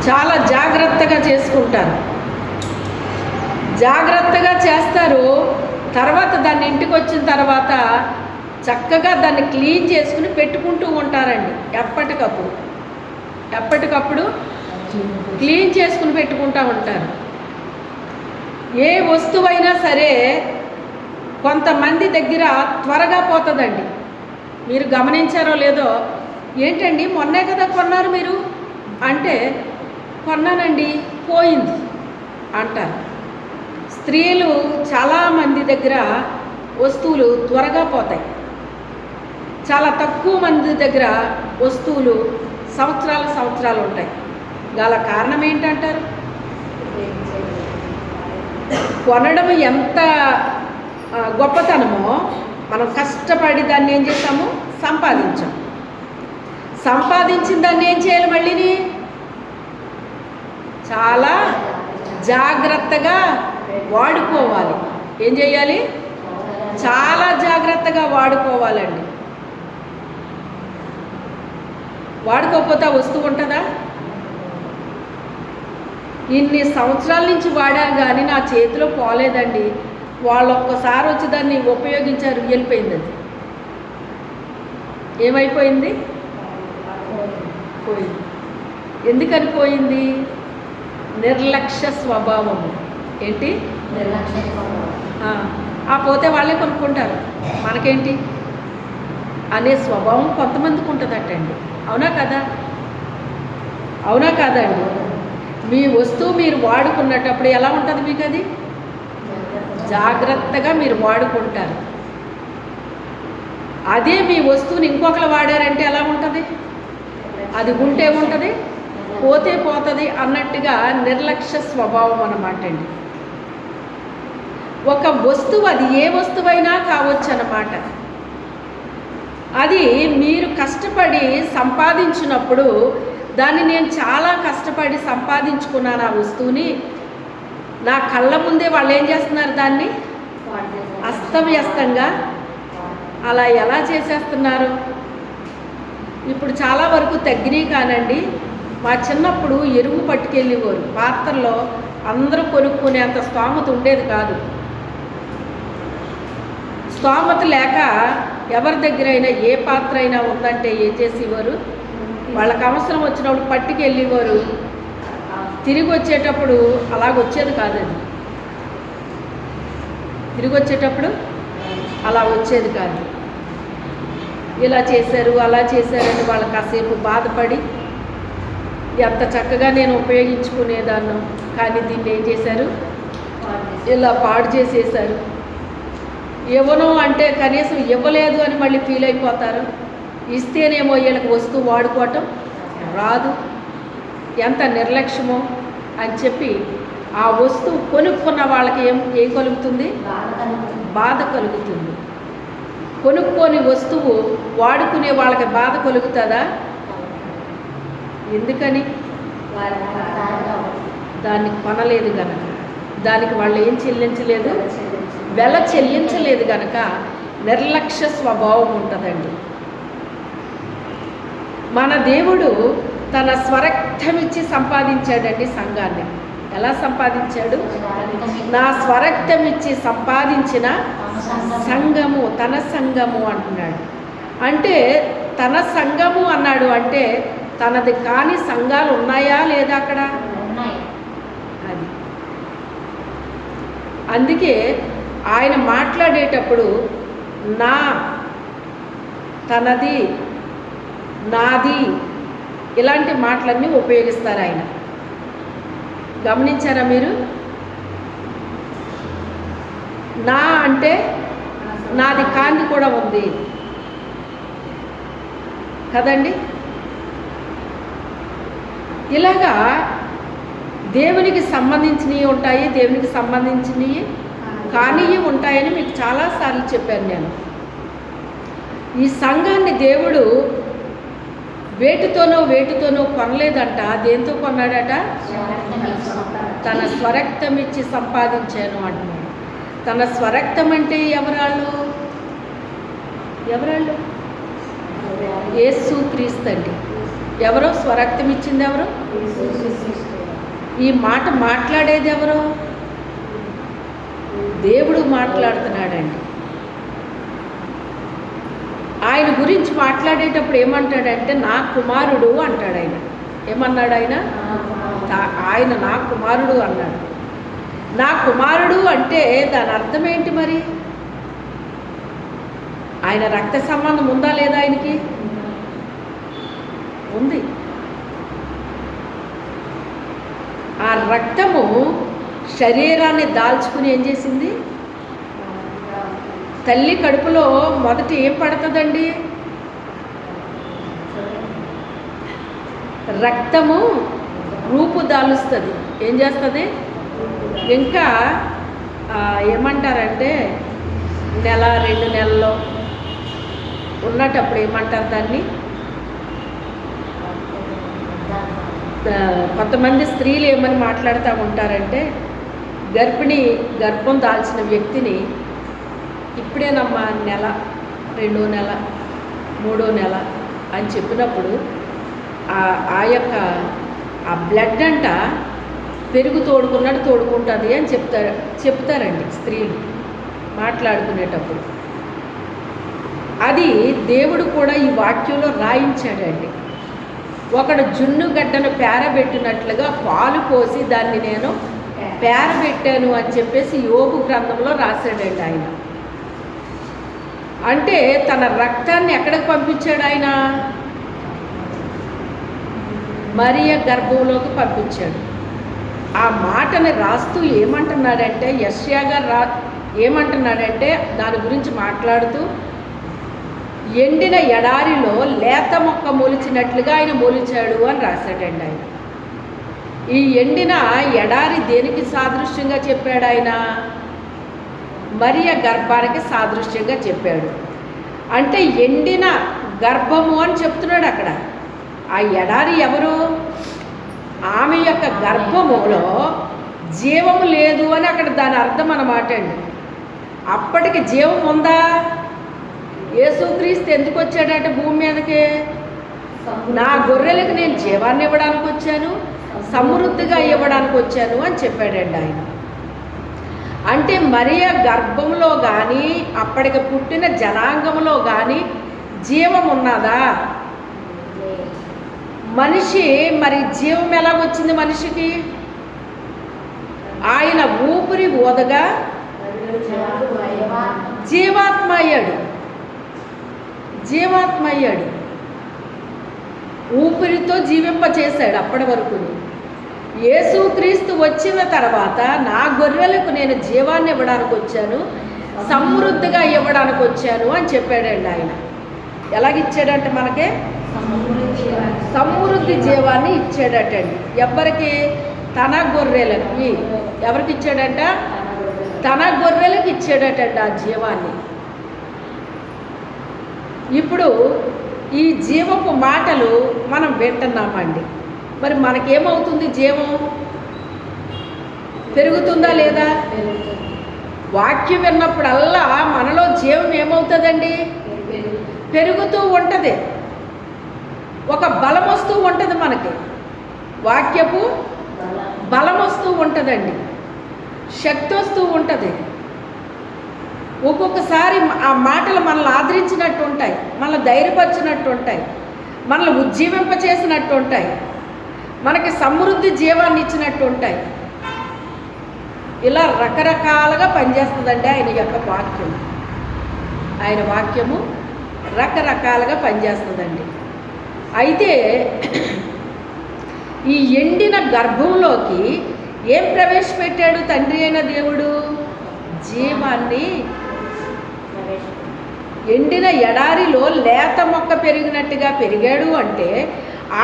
చాలా జాగ్రత్తగా చేసుకుంటారు. జాగ్రత్తగా చేస్తారు. తర్వాత దాన్ని ఇంటికి వచ్చిన తర్వాత చక్కగా దాన్ని క్లీన్ చేసుకుని పెట్టుకుంటూ ఉంటారండి. ఎప్పటికప్పుడు క్లీన్ చేసుకుని పెట్టుకుంటూ ఉంటారు. ఏ వస్తువైనా సరే కొంతమంది దగ్గర త్వరగా పోతుందండి. మీరు గమనించారో లేదో, ఏంటండి మొన్నే కదా కొన్నారు మీరు అంటే, కొన్నానండి పోయింది అంటారు. స్త్రీలు చాలామంది దగ్గర వస్తువులు త్వరగా పోతాయి. చాలా తక్కువ మంది దగ్గర వస్తువులు సంవత్సరాలు ఉంటాయి. గల కారణం ఏంటంటారు? కొనడం ఎంత గొప్పతనమో, మనం కష్టపడి దాన్ని ఏం చేస్తాము? సంపాదించిన దాన్ని ఏం చేయాలి? మళ్ళీని చాలా జాగ్రత్తగా వాడుకోవాలి. ఏం చేయాలి? చాలా జాగ్రత్తగా వాడుకోవాలండి. వాడుకోకపోతే ఆ వస్తువు ఉంటుందా? ఇన్ని సంవత్సరాల నుంచి వాడాను కానీ నా చేతిలో పోలేదండి. వాళ్ళు ఒక్కసారి వచ్చి దాన్ని ఉపయోగించారు, వెళ్ళిపోయింది. అది ఏమైపోయింది? పోయింది. ఎందుకని పోయింది? నిర్లక్ష్య స్వభావము. ఏంటి? నిర్లక్ష్య స్వభావం. పోతే వాళ్ళే కొనుక్కుంటారు, మనకేంటి అనే స్వభావం కొంతమందికి ఉంటుందటండి. అవునా కాదండి? మీ వస్తువు మీరు వాడుకున్నటప్పుడు ఎలా ఉంటుంది మీకు? అది జాగ్రత్తగా మీరు వాడుకుంటారు. అదే మీ వస్తువుని ఇంకొకరు వాడారంటే ఎలా ఉంటుంది? అది ఉంటే ఉంటుంది, పోతే పోతుంది అన్నట్టుగా నిర్లక్ష్య స్వభావం అన్నమాట అండి. ఒక వస్తువు, అది ఏ వస్తువైనా కావచ్చు అన్నమాట. అది మీరు కష్టపడి సంపాదించినప్పుడు, దాన్ని నేను చాలా కష్టపడి సంపాదించుకున్నాను ఆ వస్తువుని, నా కళ్ళ ముందే వాళ్ళు ఏం చేస్తున్నారు? దాన్ని అస్తవ్యస్తంగా అలా ఎలా చేసేస్తున్నారు? ఇప్పుడు చాలా వరకు తగ్గినాయి కానండి. మా చిన్నప్పుడు ఎరువు పట్టుకెళ్ళేవారు. పాత్రలో అందరూ కొనుక్కునేంత స్తోమత ఉండేది కాదు. స్తోమత లేక ఎవరి దగ్గర అయినా ఏ పాత్ర అయినా ఉందంటే ఏం చేసేవారు? వాళ్ళకి అవసరం వచ్చినప్పుడు పట్టుకెళ్ళేవారు. తిరిగి వచ్చేటప్పుడు అలాగొచ్చేది కాదండి. తిరిగి వచ్చేటప్పుడు అలా వచ్చేది కాదు. ఇలా చేశారు, అలా చేశారని వాళ్ళు కాసేపు బాధపడి, ఎంత చక్కగా నేను ఉపయోగించుకునేదాన్ని, కానీ దీన్ని ఏం చేశారు? ఇలా పాడు చేసేసారు. ఇవ్వను అంటే కనీసం ఇవ్వలేదు అని మళ్ళీ ఫీల్ అయిపోతారు. ఇస్తేనేమో వీళ్ళకి వస్తువు వాడుకోవటం రాదు, ఎంత నిర్లక్ష్యమో అని చెప్పి ఆ వస్తువు కొనుక్కున్న వాళ్ళకి ఏం కలుగుతుంది? బాధ కలుగుతుంది. కొనుక్కొని వస్తువు వాడుకునే వాళ్ళకి బాధ కలుగుతుందా? ఎందుకని? దాన్ని కొనలేదు కనుక, దానికి వాళ్ళు ఏం చెల్లించలేదు, వెల చెల్లించలేదు కనుక నిర్లక్ష్య స్వభావం ఉంటుందండి. మన దేవుడు తన స్వరక్తమిచ్చి సంపాదించాడండి సంఘాన్ని. ఎలా సంపాదించాడు? నా స్వరక్తమిచ్చి సంపాదించిన సంఘము, తన సంఘము అంటున్నాడు. అంటే తన సంఘము అన్నాడు అంటే తనది కాని సంఘాలు ఉన్నాయా లేదా అక్కడ? అది అందుకే ఆయన మాట్లాడేటప్పుడు నా, తనది, నాది ఇలాంటి మాటలన్నీ ఉపయోగిస్తారు ఆయన. గమనించారా మీరు? నా అంటే నాది కాంతి కూడా ఉంది కదండి. ఇలాగా దేవునికి సంబంధించినవి ఉంటాయి, దేవునికి సంబంధించినవి కానీ ఉంటాయని మీకు చాలాసార్లు చెప్పాను నేను. ఈ సంఘాన్ని దేవుడు వేటితోనో కొనలేదంట. దేంతో కొన్నాడట? తన స్వరక్తం ఇచ్చి సంపాదించాను అంటున్నాడు. తన స్వరక్తం అంటే ఎవరాళ్ళు? యేసు క్రీస్తు అండి. ఎవరో స్వరక్తం ఇచ్చింది ఎవరు? ఈ మాట మాట్లాడేది ఎవరు? దేవుడు మాట్లాడుతున్నాడండి. ఆయన గురించి మాట్లాడేటప్పుడు ఏమంటాడంటే నా కుమారుడు అంటాడు. ఆయన ఏమన్నాడు? ఆయన నా కుమారుడు అన్నాడు. నా కుమారుడు అంటే దాని అర్థం ఏంటి మరి? ఆయన రక్త సంబంధం ఉందా లేదా? ఆయనకి ఉంది. ఆ రక్తము శరీరాన్ని దాల్చుకుని ఏం చేసింది? తల్లి కడుపులో మొదట ఏం పడుతుందండి? రక్తము రూపు దాలుస్తుంది. ఏం చేస్తుంది? ఇంకా ఏమంటారంటే నెల 2 నెలల్లో ఉన్నటప్పుడు ఏమంటారు దాన్ని? కొంతమంది స్త్రీలు ఏమని మాట్లాడుతూ ఉంటారంటే గర్భం దాల్చిన వ్యక్తిని ఇప్పుడేనమ్మా నెల, 2వ నెల, 3వ నెల అని చెప్పినప్పుడు ఆ యొక్క ఆ బ్లడ్ అంట పెరుగు తోడుకున్నట్టు తోడుకుంటుంది అని చెప్తారండి స్త్రీలు మాట్లాడుకునేటప్పుడు. అది దేవుడు కూడా ఈ వాక్యంలో రాయించాడండి. ఒకడు జున్ను గడ్డను పేరబెట్టినట్లుగా పాలు పోసి దాన్ని నేను పేరబెట్టాను అని చెప్పేసి యోబు గ్రంథంలో రాశాడండి ఆయన. అంటే తన రక్తాన్ని ఎక్కడికి పంపించాడు ఆయన? మరియ గర్భంలోకి పంపించాడు. ఆ మాటని రాస్తూ ఏమంటున్నాడంటే యెషయా గారు ఏమంటున్నాడంటే దాని గురించి మాట్లాడుతూ ఎండిన ఎడారిలో లేత మొక్క మొలిచినట్లుగా ఆయన మొలిచాడు అని రాశాడండి ఆయన. ఈ ఎండిన ఎడారి దేనికి సాదృశ్యంగా చెప్పాడు ఆయన? మరియ గర్భానికి సాదృశ్యంగా చెప్పాడు. అంటే ఎండిన గర్భము అని చెప్తున్నాడు అక్కడ. ఆ ఎడారి ఎవరు? ఆమె యొక్క గర్భములో జీవము లేదు అని అక్కడ దాని అర్థం అన్నమాట అండి. అప్పటికి జీవం ఉందా? యేసుక్రీస్తు ఎందుకు వచ్చాడంటే భూమి మీదకి నా గొర్రెలకు నేను జీవాన్ని ఇవ్వడానికి వచ్చాను, సమృద్ధిగా ఇవ్వడానికి వచ్చాను అని చెప్పాడండి ఆయన. అంటే మరియ గర్భంలో కానీ అప్పటికి పుట్టిన జనాంగంలో కానీ జీవం ఉన్నదా? మనిషి మరి జీవం ఎలా వచ్చింది మనిషికి? ఆయన ఊపిరి ఊదగా జీవాత్మ అయ్యాడు. ఊపిరితో జీవింపచేశాడు అప్పటి వరకు. యేసుక్రీస్తు వచ్చిన తర్వాత నా గొర్రెలకు నేను జీవాన్ని ఇవ్వడానికి వచ్చాను, సమృద్ధిగా ఇవ్వడానికి వచ్చాను అని చెప్పాడండి ఆయన. ఎలాగిచ్చాడంటే మనకే సమృద్ధి జీవాన్ని ఇచ్చాడటండి. ఎవరికి? తన గొర్రెలకి. ఎవరికి ఇచ్చాడంట? తన గొర్రెలకు ఇచ్చాడటండి ఆ జీవాన్ని. ఇప్పుడు ఈ జీవపు మాటలు మనం వింటున్నామండి. మరి మనకేమవుతుంది? జీవం పెరుగుతుందా లేదా? వాక్యం విన్నప్పుడల్లా మనలో జీవం ఏమవుతుందండి? పెరుగుతూ ఉంటుంది. ఒక బలం వస్తూ ఉంటుంది మనకి. వాక్యపు బలం వస్తూ ఉంటుందండి, శక్తి వస్తూ ఉంటుంది. ఒక్కొక్కసారి ఆ మాటలు మనల్ని ఆదరించినట్టు ఉంటాయి, మనల్ని ధైర్యపరిచినట్టు ఉంటాయి, మనల్ని ఉజ్జీవింపచేసినట్టు ఉంటాయి, మనకి సమృద్ధి జీవాన్ని ఇచ్చినట్టు ఉంటాయి. ఇలా రకరకాలుగా పనిచేస్తుందండి ఆయన యొక్క వాక్యం. ఆయన వాక్యము రకరకాలుగా పనిచేస్తుందండి. అయితే ఈ ఎండిన గర్భంలోకి ఏం ప్రవేశపెట్టాడు తండ్రి అయిన దేవుడు? జీవాన్ని. ఎండిన ఎడారిలో లేత మొక్క పెరిగినట్టుగా పెరిగాడు అంటే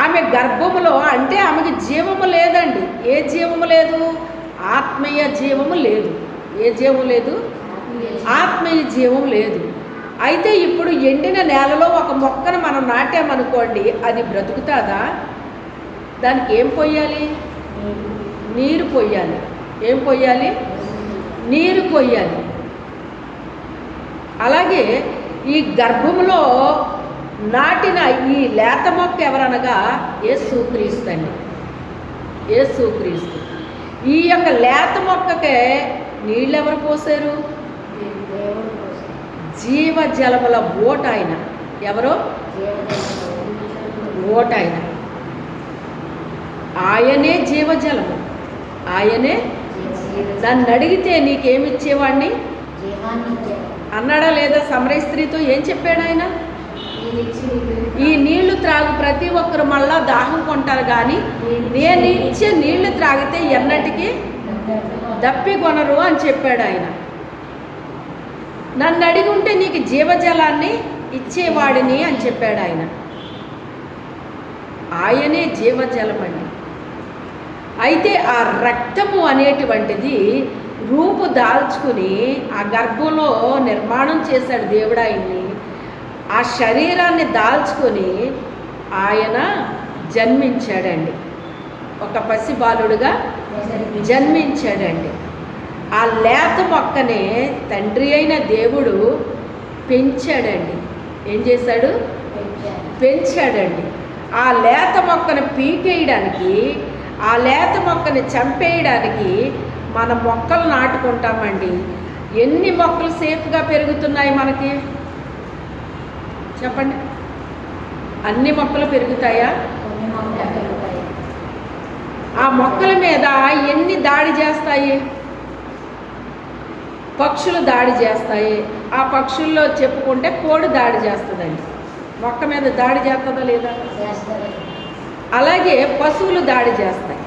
ఆమె గర్భములో, అంటే ఆమెకి జీవము లేదండి. ఏ జీవము లేదు? ఆత్మీయ జీవము లేదు. ఏ జీవము లేదు? ఆత్మీయ జీవం లేదు. అయితే ఇప్పుడు ఎండిన నేలలో ఒక మొక్కను మనం నాటామనుకోండి, అది బ్రతుకుతుందా? దానికి ఏం పొయ్యాలి? నీరు పొయ్యాలి. ఏం పొయ్యాలి? నీరు పొయ్యాలి. అలాగే ఈ గర్భంలో నాటిన ఈ లేత మొక్క ఎవరనగా యేసుక్రీస్తు అండి. యేసుక్రీస్తు. ఈ యొక్క లేత మొక్కకే నీళ్ళు ఎవరు పోసారు? దేవుడు కోసం. జీవజలముల ఓట ఆయన. ఎవరో ఓట ఆయన. ఆయనే జీవజలము, ఆయనే. నన్ను అడిగితే నీకేమిచ్చేవాడిని అన్నాడా లేదా? సమరయ స్త్రీతో ఏం చెప్పాడు ఆయన? ఈ నీళ్లు త్రాగు ప్రతి ఒక్కరు మళ్ళా దాహం కొంటారు, కానీ నేను ఇచ్చే నీళ్లు త్రాగితే ఎన్నటికీ దప్పికొనరు అని చెప్పాడు ఆయన. నన్ను అడిగి ఉంటే నీకు జీవజలాన్ని ఇచ్చేవాడిని అని చెప్పాడు ఆయన. ఆయనే జీవజలం అండి. అయితే ఆ రక్తము అనేటువంటిది రూపు దాల్చుకుని ఆ గర్భంలో నిర్మాణం చేశాడు దేవుడు ఆయన్ని. ఆ శరీరాన్ని దాల్చుకొని ఆయన జన్మించాడండి. ఒక పసిబాలుడుగా జన్మించాడండి. ఆ లేత మొక్కనే తండ్రి అయిన దేవుడు పెంచాడండి. ఏం చేశాడు? పెంచాడండి. ఆ లేత మొక్కను పీకేయడానికి, ఆ లేత మొక్కని చంపేయడానికి మన మొక్కలు నాటుకుంటామండి. ఎన్ని మొక్కలు సేఫ్గా పెరుగుతున్నాయి మనకి చెప్పండి? అన్ని మొక్కలు పెరుగుతాయా? ఆ మొక్కల మీద ఎన్ని దాడి చేస్తాయి? పక్షులు దాడి చేస్తాయి. ఆ పక్షుల్లో చెప్పుకుంటే కోడి దాడి చేస్తుందండి. మొక్క మీద దాడి చేస్తుందా లేదా? అలాగే పశువులు దాడి చేస్తాయి.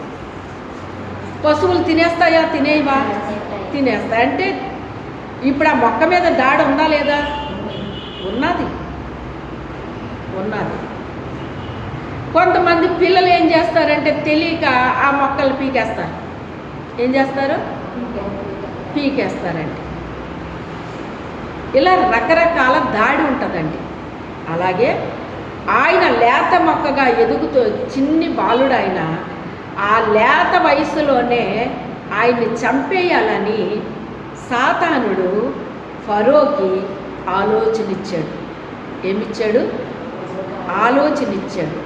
పశువులు తినేస్తాయా? తినేవా? తినేస్తాయి. అంటే ఇప్పుడు ఆ మొక్క మీద దాడి ఉందా లేదా? ఉన్నది. కొంతమంది పిల్లలు ఏం చేస్తారంటే తెలియక ఆ మొక్కలు పీకేస్తారు. ఏం చేస్తారు? పీకేస్తారండి. ఇలా రకరకాల దాడి ఉంటుందండి. అలాగే ఆయన లేత మొక్కగా ఎదుగుతూ చిన్ని బాలుడు ఆయన. ఆ లేత వయసులోనే ఆయన్ని చంపేయాలని సాతానుడు ఫరోకి ఆలోచనిచ్చాడు. ఏమిచ్చాడు? ఆలోచనిచ్చాడు.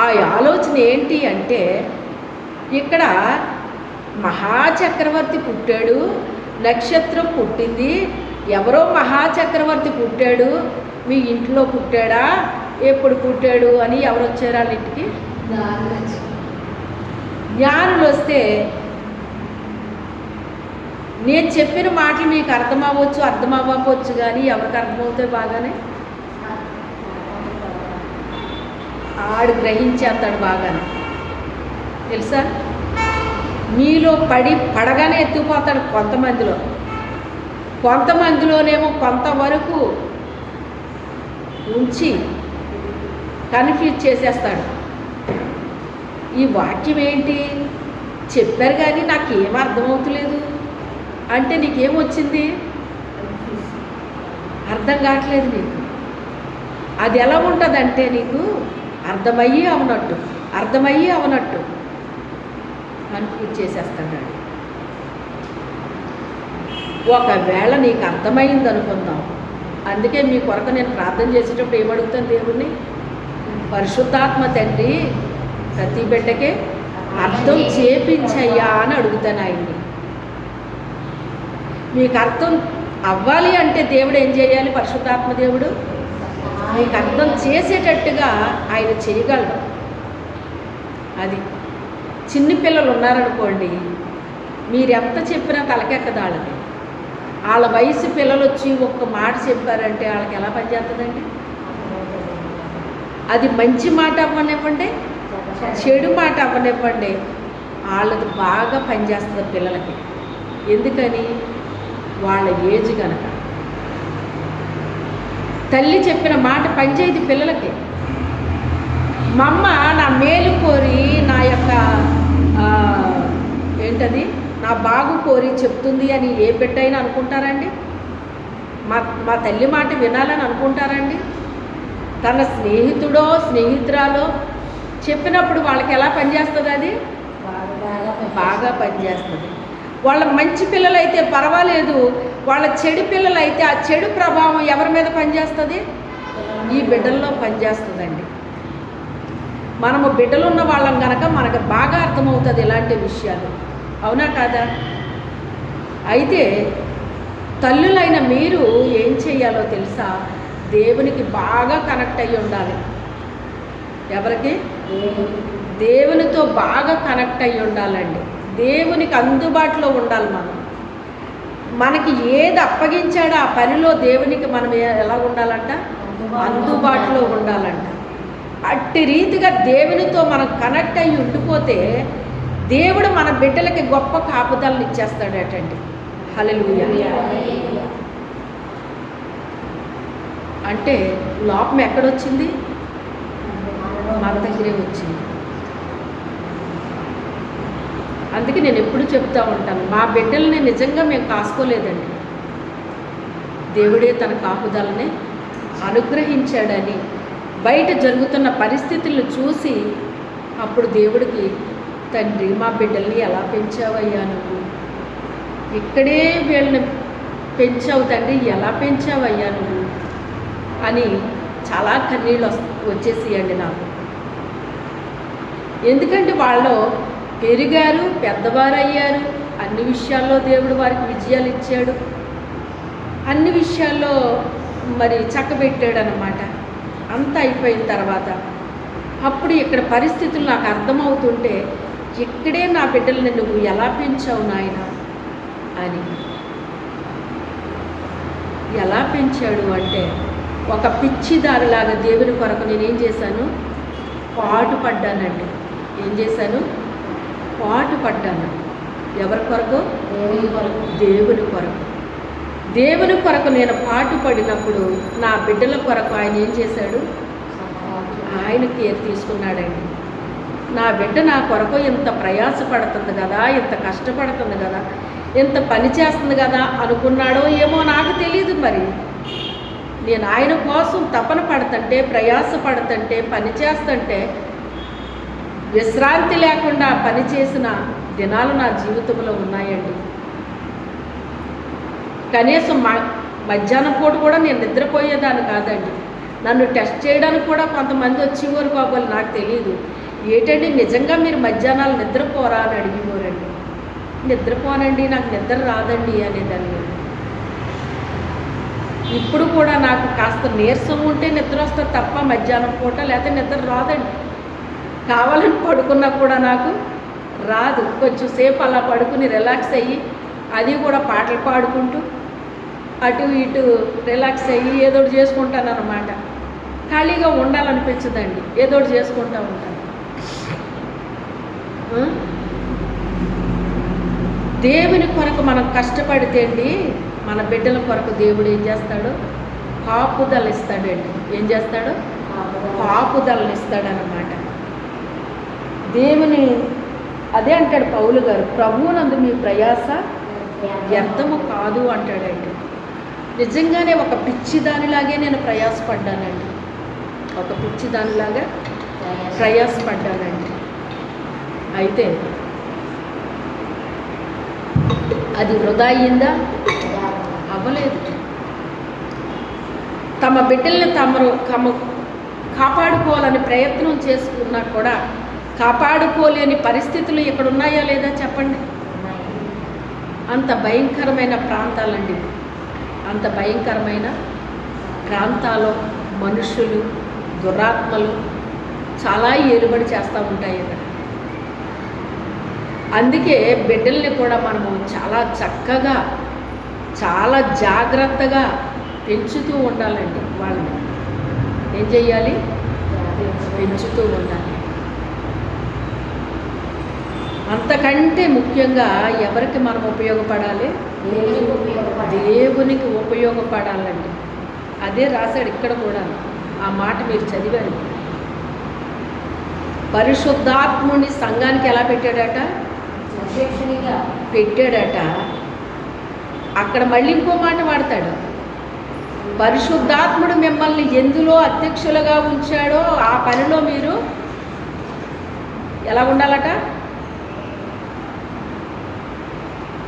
ఆ ఆలోచన ఏంటి అంటే, ఇక్కడ మహాచక్రవర్తి పుట్టాడు, నక్షత్రం పుట్టింది, ఎవరో మహాచక్రవర్తి పుట్టాడు, మీ ఇంట్లో పుట్టాడా, ఎప్పుడు పుట్టాడు అని ఎవరు వచ్చారు వాళ్ళ ఇంటికి? జ్ఞానులు వస్తే నేను చెప్పిన మాటలు మీకు అర్థమవ్వచ్చు, అర్థమవ్వకపోవచ్చు, కానీ ఎవరికి అర్థమవుతాయి బాగానే? ఆడు గ్రహించేస్తాడు బాగానే. తెలుసా? మీలో పడగానే ఎత్తుకుపోతాడు కొంతమందిలోనేమో కొంతవరకు ఉంచి కన్ఫ్యూజ్ చేసేస్తాడు. ఈ వాక్యం ఏంటి చెప్పారు కానీ నాకేం అర్థమవుతలేదు అంటే నీకేమొచ్చింది? అర్థం కావట్లేదు నీకు. అది ఎలా ఉంటుందంటే నీకు అర్థమయ్యి అవనట్టు కన్ఫ్యూజ్ చేసేస్తాడు. ఒకవేళ నీకు అర్థమైంది అనుకుందాం. అందుకే మీ కొరకు నేను ప్రార్థన చేసేటప్పుడు ఏమడుగుతాను దేవుణ్ణి? పరిశుద్ధాత్మ తండ్రి ప్రతి బిడ్డకే అర్థం చేపించయ్యా అని అడుగుతాను ఆయన్ని. మీకు అర్థం అవ్వాలి అంటే దేవుడు ఏం చేయాలి? పరిశుద్ధాత్మ దేవుడు మీకు అర్థం చేసేటట్టుగా ఆయన చేయగలడు. అది చిన్న పిల్లలు ఉన్నారనుకోండి, మీరు ఎంత చెప్పినా తలకెక్కదాళ్ళని. వాళ్ళ వయసు పిల్లలు వచ్చి ఒక్క మాట చెప్పారంటే వాళ్ళకి ఎలా పనిచేస్తుందండి? అది మంచి మాట అవ్వనివ్వండి, చెడు మాట అవ్వనివ్వండి, వాళ్ళది బాగా పనిచేస్తుంది పిల్లలకి. ఎందుకని? వాళ్ళ ఏజ్ కనుక. తల్లి చెప్పిన మాట పనిచేయదు పిల్లలకి. మా అమ్మ నా మేలు కోరి, నా యొక్క ఏంటది, నా బాగు కోరి చెప్తుంది అని ఏ బిడ్డ అయినా అనుకుంటారండి? మా తల్లి మాట వినాలని అనుకుంటారండి? తన స్నేహితుడో స్నేహితురాలో చెప్పినప్పుడు వాళ్ళకి ఎలా పనిచేస్తుంది? అది బాగా పనిచేస్తుంది. వాళ్ళ మంచి పిల్లలైతే పర్వాలేదు, వాళ్ళ చెడు పిల్లలైతే ఆ చెడు ప్రభావం ఎవరి మీద పనిచేస్తుంది? ఈ బిడ్డల్లో పనిచేస్తుందండి. మనము బిడ్డలున్న వాళ్ళం కనుక మనకు బాగా అర్థమవుతుంది ఇలాంటి విషయాలు, అవునా కాదా? అయితే తల్లులైన మీరు ఏం చెయ్యాలో తెలుసా? దేవునికి బాగా కనెక్ట్ అయ్యి ఉండాలి. ఎవరికి? దేవునితో బాగా కనెక్ట్ అయ్యి ఉండాలండి. దేవునికి అందుబాటులో ఉండాలి. మనకి ఏది అప్పగించాడో ఆ పనిలో దేవునికి మనం ఎలా ఉండాలంట? అందుబాటులో ఉండాలంట. అట్టి రీతిగా దేవునితో మనం కనెక్ట్ అయ్యి ఉండిపోతే దేవుడు మన బిడ్డలకి గొప్ప కాపుదలను ఇచ్చేస్తాడటండి. హల్లెలూయా. అంటే లోపం ఎక్కడొచ్చింది? మన దగ్గరే వచ్చింది. అందుకే నేను ఎప్పుడు చెప్తా ఉంటాను, మా బిడ్డల్ని నిజంగా మేము కాసుకోలేదండి, దేవుడే తన కాపుదలని అనుగ్రహించాడని బయట జరుగుతున్న పరిస్థితులను చూసి అప్పుడు దేవుడికి, తండ్రి మా బిడ్డల్ని ఎలా పెంచావయ్యా నువ్వు, ఇక్కడే వీళ్ళని పెంచావు తండ్రి, ఎలా పెంచావయ్యా నువ్వు అని చాలా కన్నీళ్ళు వచ్చేసేయండి నాకు. ఎందుకంటే వాళ్ళు పెరిగారు, పెద్దవారయ్యారు, అన్ని విషయాల్లో దేవుడు వారికి విజయాలు ఇచ్చాడు, అన్ని విషయాల్లో మరి చక్కబెట్టాడు అన్నమాట. అంతా అయిపోయిన తర్వాత అప్పుడు ఇక్కడ పరిస్థితులు నాకు అర్థమవుతుంటే, ఇక్కడే నా బిడ్డల్ని నువ్వు ఎలా పెంచావు నాయన అని. ఎలా పెంచాడు అంటే, ఒక పిచ్చిదారిలాగా దేవుని కొరకు నేనేం చేశాను? పాటు పడ్డానండి. ఏం చేశాను? పాటు పడ్డాను. ఎవరి కొరకు? దేవుని కొరకు. దేవుని కొరకు నేను పాటు పడినప్పుడు నా బిడ్డల కొరకు ఆయన ఏం చేశాడు? ఆయన కేర్ తీసుకున్నాడండి. నా బిడ్డ నా కొరకు ఇంత ప్రయాసపడుతుంది కదా, ఇంత కష్టపడుతుంది కదా, ఇంత పని చేస్తుంది కదా అనుకున్నాడో ఏమో నాకు తెలియదు. మరి నేను ఆయన కోసం తపన పడుతుంటే, ప్రయాస పడుతుంటే, పని చేస్తుంటే, విశ్రాంతి లేకుండా పని చేసిన దినాలు నా జీవితంలో ఉన్నాయండి. కనీసం మధ్యాహ్నం పూట కూడా నేను నిద్రపోయేదాన్ని కాదండి. నన్ను టెస్ట్ చేయడానికి కూడా కొంతమంది వచ్చేవారు కాబోలు, నాకు తెలియదు. ఏంటంటే నిజంగా మీరు మధ్యాహ్నాలు నిద్రపోరా అని అడిగేవారండి. నిద్రపోనండి, నాకు నిద్ర రాదండి అనేదాన్ని. ఇప్పుడు కూడా నాకు కాస్త నీరసం ఉంటే నిద్ర వస్తుంది తప్ప మధ్యాహ్నం పూట లేకపోతే నిద్ర రాదండి. కావాలని పడుకున్నా కూడా నాకు రాదు. కొంచెం సేపు అలా పడుకుని రిలాక్స్ అయ్యి, అది కూడా పాటలు పాడుకుంటూ అటు ఇటు రిలాక్స్ అయ్యి ఏదోటి చేసుకుంటాను అన్నమాట. ఖాళీగా ఉండాలనిపించదండి, ఏదోటి చేసుకుంటూ ఉంటాను. దేవుని కొరకు మనం కష్టపడితే అండి, మన బిడ్డల కొరకు దేవుడు ఏం చేస్తాడు? కాపుదల ఇస్తాడండి. ఏం చేస్తాడు? కాపుదలను ఇస్తాడనమాట. దేవుని అదే అంటాడు పౌలు గారు, ప్రభువునందు మీ ప్రయాస వ్యర్థము కాదు అంటాడండి. నిజంగానే ఒక పిచ్చిదానిలాగే నేను ప్రయాసపడ్డానండి. ఒక పిచ్చిదానిలాగా ప్రయాసపడ్డానండి. అయితే అది వృధా అయ్యిందా? అవ్వలేదు. తమ బిడ్డల్ని తమ కాపాడుకోవాలని ప్రయత్నం చేసుకున్నా కూడా కాపాడుకోలేని పరిస్థితులు ఇక్కడ ఉన్నాయా లేదా చెప్పండి. అంత భయంకరమైన ప్రాంతాలండి. అంత భయంకరమైన ప్రాంతాల్లో మనుషులు, దురాత్మలు చాలా ఏలుబడి చేస్తూ ఉంటాయి ఇక్కడ. అందుకే బిడ్డల్ని కూడా మనము చాలా చక్కగా, చాలా జాగ్రత్తగా పెంచుతూ ఉండాలండి. వాళ్ళని ఏం చెయ్యాలి? పెంచుతూ ఉండాలి. అంతకంటే ముఖ్యంగా ఎవరికి మనం ఉపయోగపడాలి? దేవునికి ఉపయోగపడాలండి. అదే రాశాడు ఇక్కడ కూడా. ఆ మాట మీరు చదివారు. పరిశుద్ధాత్ముని సంఘానికి ఎలా పెట్టాడట? పెట్టాడట. అక్కడ మళ్ళీ ఇంకో మాట వాడతాడు, పరిశుద్ధాత్ముడు మిమ్మల్ని ఎందులో అధ్యక్షులుగా ఉంచాడో ఆ పనిలో మీరు ఎలా ఉండాలట?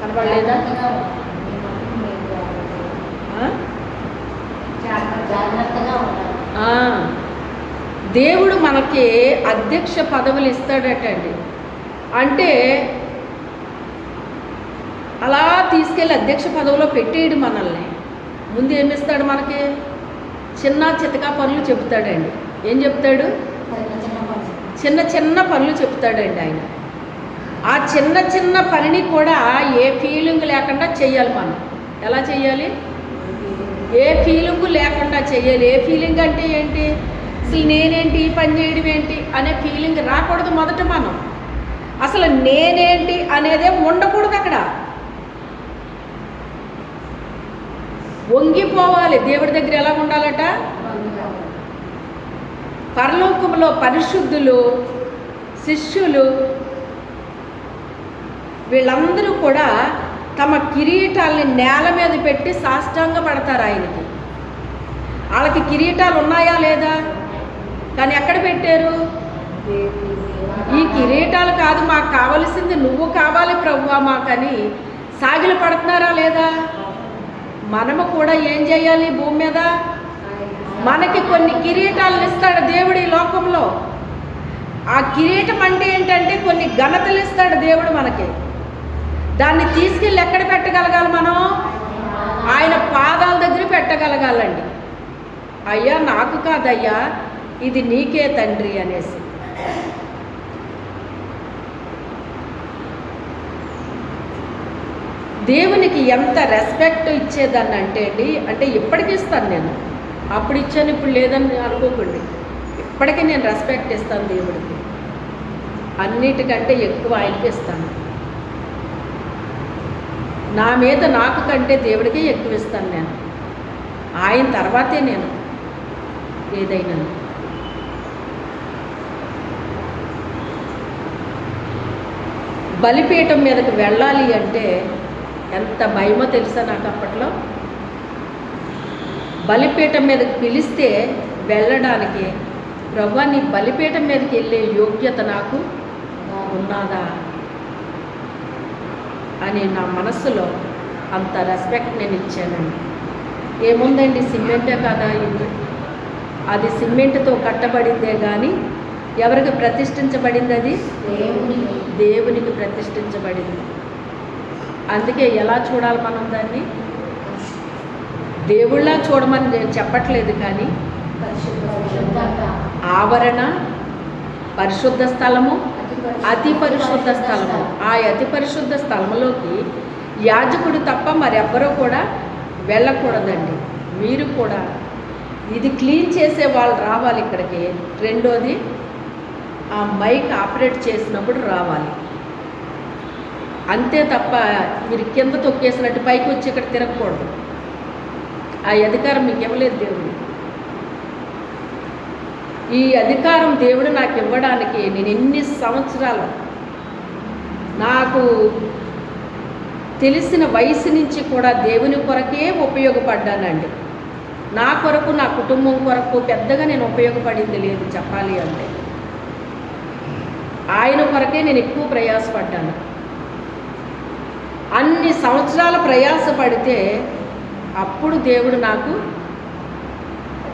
కనబడలేదా? ఆ, దేవుడు మనకి అధ్యక్ష పదవులు ఇస్తాడటండి. అంటే అలా తీసుకెళ్ళి అధ్యక్ష పదవిలో పెట్టేయడు మనల్ని. ముందు ఏమిస్తాడు మనకి? చిన్న చితకా పనులు చెప్తాడండి. ఏం చెప్తాడు? చిన్న చిన్న పనులు చెప్తాడండి ఆయన. ఆ చిన్న చిన్న పనిని కూడా ఏ ఫీలింగ్ లేకుండా చెయ్యాలి మనం. ఎలా చెయ్యాలి? ఏ ఫీలింగు లేకుండా చెయ్యాలి. ఏ ఫీలింగ్ అంటే ఏంటి? అసలు నేనేంటి, ఈ పని చేయడం ఏంటి అనే ఫీలింగ్ రాకూడదు. మొదట మనం అసలు నేనేంటి అనేదే ఉండకూడదు అక్కడ. వంగిపోవాలి. దేవుడి దగ్గర ఎలా ఉండాలట? పరలోకంలో పరిశుద్ధులు, శిష్యులు వీళ్ళందరూ కూడా తమ కిరీటాలని నేల మీద పెట్టి సాష్టాంగ పడతారు ఆయనకి. వాళ్ళకి కిరీటాలు ఉన్నాయా లేదా? కానీ ఎక్కడ పెట్టారు? ఈ కిరీటాలు కాదు, మాకు కావలసింది నువ్వు కావాలి ప్రభువా మాకని సాగిలు పడుతున్నారా లేదా? మనము కూడా ఏం చేయాలి? భూమి మీద మనకి కొన్ని కిరీటాలను ఇస్తాడు దేవుడు ఈ లోకంలో. ఆ కిరీటం అంటే ఏంటంటే కొన్ని ఘనతలు ఇస్తాడు దేవుడు మనకి. దాన్ని తీసుకెళ్ళి ఎక్కడ పెట్టగలగాలి మనం? ఆయన పాదాల దగ్గర పెట్టగలగాలండి. అయ్యా నాకు కాదయ్యా, ఇది నీకే తండ్రి అనేసి. దేవునికి ఎంత రెస్పెక్ట్ ఇచ్చేదాన్ని అంటే అండి, అంటే ఇప్పటికి ఇస్తాను నేను. అప్పుడు ఇచ్చాను, ఇప్పుడు లేదని అనుకోకండి. ఇప్పటికీ నేను రెస్పెక్ట్ ఇస్తాను దేవుడికి. అన్నిటికంటే ఎక్కువ ఆయనకి ఇస్తాను. నా మీద నాకు కంటే దేవుడికే ఎక్కువ ఇస్తాను నేను. ఆయన తర్వాతే నేను ఏదైనా. బలిపీఠం మీదకి వెళ్ళాలి అంటే ఎంత భయమో తెలుసా నాకు అప్పట్లో. బలిపీఠం మీదకి పిలిస్తే వెళ్ళడానికి, ప్రభువా నీ బలిపీఠం మీదకి వెళ్ళే యోగ్యత నాకు ఉన్నదా అని నా మనస్సులో అంత రెస్పెక్ట్ నేను ఇచ్చానండి. ఏముందండి, సిమెంటే కదా ఇల్లు. అది సిమెంట్తో కట్టబడిందే కానీ ఎవరికి ప్రతిష్ఠించబడింది? అది దేవునికి ప్రతిష్ఠించబడింది. అందుకే ఎలా చూడాలి మనం దాన్ని? దేవుళ్ళ చూడమని నేను చెప్పట్లేదు, కానీ ఆవరణ, పరిశుద్ధ స్థలము, అతి పరిశుద్ధ స్థలము. ఆ అతి పరిశుద్ధ స్థలంలోకి యాజకుడు తప్ప మరెవ్వరూ కూడా వెళ్ళకూడదండి. మీరు కూడా ఇది క్లీన్ చేసే వాళ్ళు రావాలి ఇక్కడికి. రెండోది, ఆ మైక్ ఆపరేట్ చేసినప్పుడు రావాలి. అంతే తప్ప మీరు కింద తొక్కేసినట్టు పైకి వచ్చి ఇక్కడ తిరగకూడదు. ఆ అధికారం మీకు ఇవ్వలేదు దేవుడు. ఈ అధికారం దేవుడు నాకు ఇవ్వడానికి నేను ఎన్ని సంవత్సరాలు, నాకు తెలిసిన వయసు నుంచి కూడా దేవుని కొరకే ఉపయోగపడ్డానండి. నా కొరకు, నా కుటుంబం కొరకు పెద్దగా నేను ఉపయోగపడింది లేదు చెప్పాలి అంటే. ఆయన కొరకే నేను ఎక్కువ ప్రయాసపడ్డాను. అన్ని సంవత్సరాల ప్రయాసపడితే అప్పుడు దేవుడు నాకు